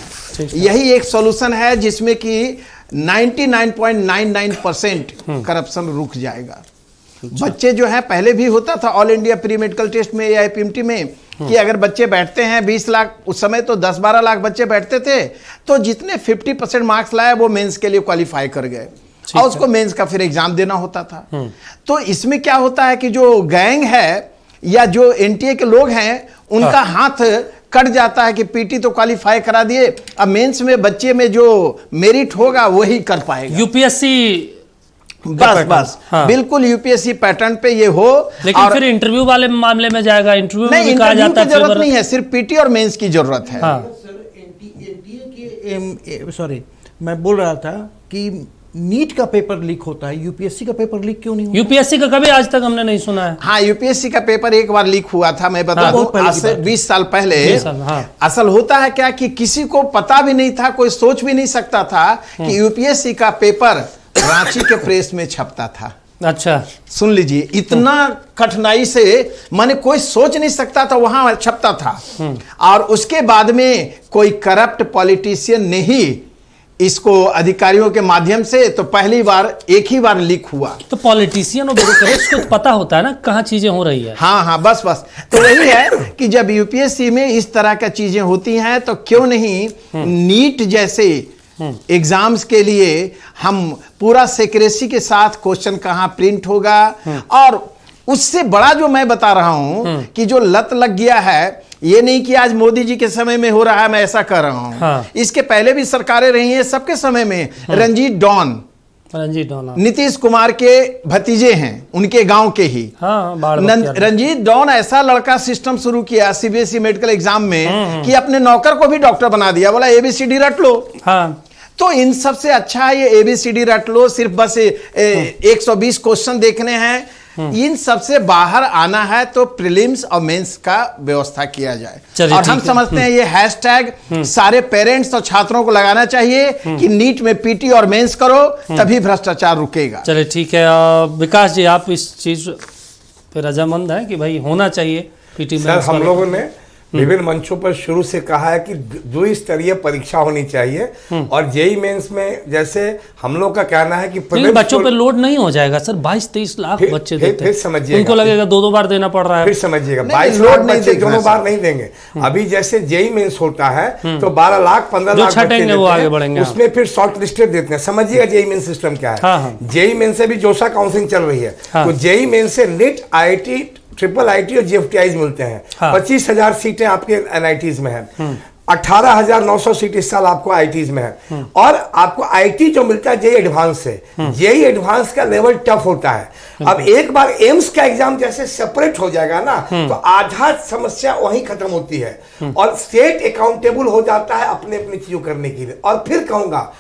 यही एक सॉल्यूशन है जिसमें कि 99.99% करप्शन रुक जाएगा। बच्चे जो है, पहले भी होता था all India pre medical test में, AIPMT में, कि अगर बच्चे बैठते हैं 20 लाख, उस समय तो 10-12 लाख बच्चे बैठते थे, तो जितने 50% मार्क्स लाए वो मेंस के लिए क्वालिफाई कर गए और उसको मेंस का फिर एग्जाम देना होता था। तो इसमें क्या होता है कि जो गैंग है या जो NTA के लोग हैं, उनका हाथ कट जाता है कि पीटी तो क्वालिफाई करा दिए, अब मेंस में बच्चे में जो मेरिट होगा वही कर पाएगा। यूपीएससी बस हाँ। बिल्कुल यूपीएससी पैटर्न पे ये हो। लेकिन फिर इंटरव्यू वाले मामले में जाएगा, इंटरव्यू नहीं, में कहा जाता है जरूरत नहीं है, सिर्फ पीटी और मेंस की जरूरत है। हाँ। सॉरी, मैं बोल रहा था कि नीट का पेपर लीक होता है, यूपीएससी का पेपर लीक क्यों नहीं होता? यूपीएससी का कभी आज तक हमने नहीं सुना है। हाँ, यूपीएससी का पेपर एक बार लीक हुआ था, मैं बता दूं, आज से 20 साल पहले। हाँ। असल होता है क्या कि किसी को पता भी नहीं था, कोई सोच भी नहीं सकता था कि यूपीएससी का पेपर रांची के प्रेस में छपता था। अच्छा, सुन लीजिए, इतना कठिनाई से माने कोई सोच नहीं सकता था, वहां छपता था। और उसके बाद में कोई करप्ट पॉलिटिशियन ने ही इसको अधिकारियों के माध्यम से तो पहली बार एक ही बार लीक हुआ। तो पॉलिटिशियन और ब्यूरोक्रेट्स को पता होता है ना कहाँ चीजें हो रही है। हाँ, बस तो वही है कि जब यूपीएससी में इस तरह का चीजें होती हैं तो क्यों नहीं नीट जैसे एग्जाम्स के लिए हम पूरा सेक्रेसी के साथ क्वेश्चन कहाँ प्रिंट होगा, और उससे बड़ा जो मैं बता रहा हूं कि जो लत लग गया है, ये नहीं कि आज मोदी जी के समय में हो रहा है, मैं ऐसा कर रहा हूं। हाँ। इसके पहले भी सरकारें रही हैं, सबके समय में। रंजीत डॉन नीतीश कुमार के भतीजे हैं, उनके गांव के ही। रंजीत डॉन ऐसा लड़का सिस्टम शुरू किया सीबीएसई मेडिकल एग्जाम में कि अपने नौकर को भी डॉक्टर बना दिया, बोला एबीसीडी रट लो। तो इन सबसे अच्छा है ये एबीसीडी रट लो, सिर्फ बस 120 क्वेश्चन देखने हैं। इन सबसे बाहर आना है तो प्रीलिम्स और मेंस का व्यवस्था किया जाए। और हम समझते हैं ये हैशटैग सारे पेरेंट्स और छात्रों को लगाना चाहिए कि नीट में पीटी और मेंस करो, तभी भ्रष्टाचार रुकेगा। चलिए ठीक है। विकास जी, आप इस चीज पे रजामंद हैं कि भाई होना चाहिए पीटी मेंस? हम लोगों ने विभिन्न मंचों पर शुरू से कहा है कि द्विस्तरीय परीक्षा होनी चाहिए, और जेई मेंस में जैसे हम लोग का कहना है कि बच्चों पे लोड नहीं हो जाएगा सर। 22-23 लाख बच्चे देते हैं, फिर समझिएगा, उनको लगेगा 2 बार देना पड़ रहा है। फिर समझिएगा 22 लाख बच्चे दोनों बार नहीं देंगे। अभी जैसे जेई मेंस होता है तो 12 लाख 15 लाख छटेंगे वो आगे बढ़ेंगे, उसमें फिर शॉर्ट लिस्टेड देते हैं। समझिएगा जेई मेंस सिस्टम क्या है। जेई मेंस से भी जोशा काउंसलिंग चल रही है, तो जेई मेंस से नीट, आईआईटी, ट्रिपल आईटी और जीएफटीआई मिलते हैं। 25,000 सीटें आपके एनआईटीज में है, 18,900 सीट इस साल आपको आईटीज में है, और आपको आईटी जो मिलता है जेई एडवांस से। जेई एडवांस का लेवल टफ होता है। अब एक बार एम्स का एग्जाम जैसे सेपरेट हो जाएगा ना, तो आधा समस्या वहीं खत्म होती है और स्टेट अकाउंटेबल हो जाता है अपने अपनी चीजों करने के लिए। और फिर कहूंगा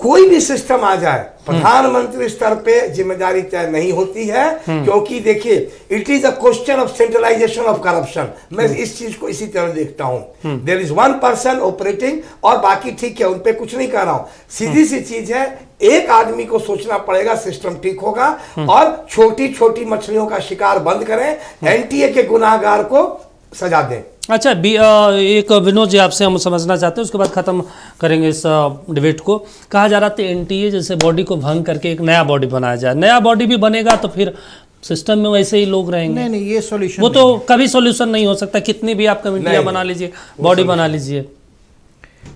कोई भी सिस्टम आ जाए, प्रधानमंत्री स्तर पे जिम्मेदारी तय नहीं होती है, क्योंकि देखिए it is a question of centralisation of corruption. मैं इस चीज को इसी तरह देखता हूं। There is one person operating और बाकी ठीक है, उन पे कुछ नहीं कर रहा हूं। सीधी सी चीज है, एक आदमी को सोचना पड़ेगा, सिस्टम ठीक होगा। और छोटी छोटी मछलियों का शिकार बंद करें, एनटीए के गुनाहगार को सजा दें। अच्छा, एक विनोद जी आपसे हम समझना चाहते हैं, उसके बाद खत्म करेंगे इस डिबेट को। कहा जा रहा था एनटीए जैसे बॉडी को भंग करके एक नया बॉडी बनाया जाए। नया बॉडी भी बनेगा तो फिर सिस्टम में वैसे ही लोग रहेंगे। नहीं, ये सॉल्यूशन वो तो कभी सॉल्यूशन नहीं हो सकता, कितनी भी आप कमेटियां बना लीजिए, बॉडी बना लीजिए।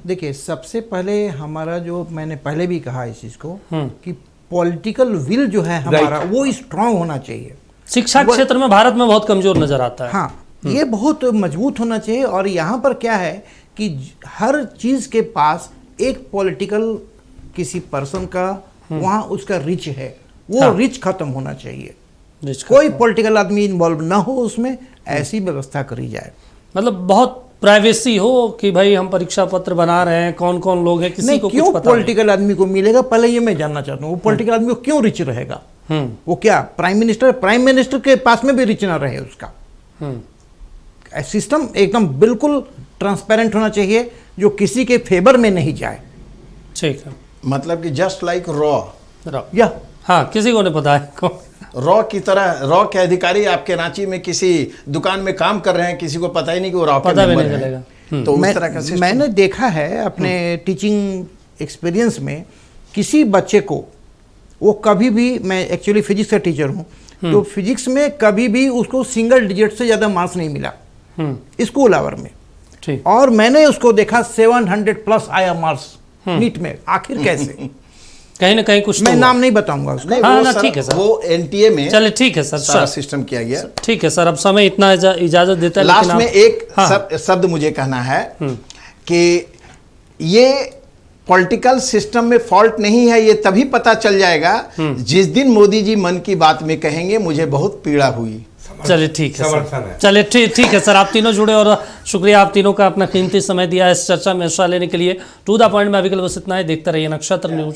देखिए, सबसे पहले हमारा जो, मैंने पहले भी कहा इस चीज को कि पॉलिटिकल विल जो है हमारा वो स्ट्रांग होना चाहिए। शिक्षा क्षेत्र में भारत में बहुत कमजोर नजर आता है। हाँ, ये बहुत मजबूत होना चाहिए। और यहाँ पर क्या है कि हर चीज के पास एक पॉलिटिकल किसी पर्सन का वहाँ उसका रिच है, वो रिच खत्म होना चाहिए। कोई पॉलिटिकल आदमी इन्वॉल्व ना हो उसमें, ऐसी व्यवस्था करी जाए। मतलब बहुत प्राइवेसी हो कि भाई हम परीक्षा पत्र बना रहे हैं, कौन कौन लोग हैं, किसी को क्यों कुछ पता पॉलिटिकल आदमी को मिलेगा, पहले ये मैं जानना चाहता हूँ। वो पॉलिटिकल आदमी को क्यों रिच रहेगा? वो क्या प्राइम मिनिस्टर के पास में भी रिच ना रहे उसका? सिस्टम एकदम बिल्कुल ट्रांसपेरेंट होना चाहिए, जो किसी के फेवर में नहीं जाए। ठीक है, मतलब कि जस्ट लाइक रॉ या हाँ, किसी को नहीं पता है। रॉ की तरह, रॉ के अधिकारी आपके रांची में किसी दुकान में काम कर रहे हैं, किसी को पता ही नहीं कि वो रॉ के मेंबर हैं। तो उस तरह का सिस्टम मैंने देखा है अपने टीचिंग एक्सपीरियंस में, किसी बच्चे को वो कभी भी, मैं एक्चुअली फिजिक्स का टीचर हूँ, तो फिजिक्स में कभी भी उसको सिंगल डिजिट से ज्यादा मार्क्स नहीं मिला स्कूल आवर में। ठीक। और मैंने उसको देखा 700+ आया मार्क्स नीट में। आखिर कैसे? कहीं ना कहीं कुछ मैं नाम नहीं बताऊंगा उसका। हाँ, ठीक है सर, वो एनटीए में चले ठीक है सर, सारा सिस्टम किया गया। ठीक है सर, अब समय इतना इजाजत देता है। लास्ट में एक शब्द मुझे कहना है कि ये पॉलिटिकल सिस्टम में फॉल्ट नहीं है, ये तभी पता चल जाएगा जिस दिन मोदी जी मन की बात में कहेंगे मुझे बहुत पीड़ा हुई। चलिए ठीक है सर, चलिए ठीक है सर, आप तीनों जुड़े और शुक्रिया आप तीनों का अपना कीमती समय दिया इस चर्चा में हिस्सा लेने के लिए। टू द पॉइंट में अभी के लिए बस इतना ही। देखते रहिए नक्षत्र न्यूज।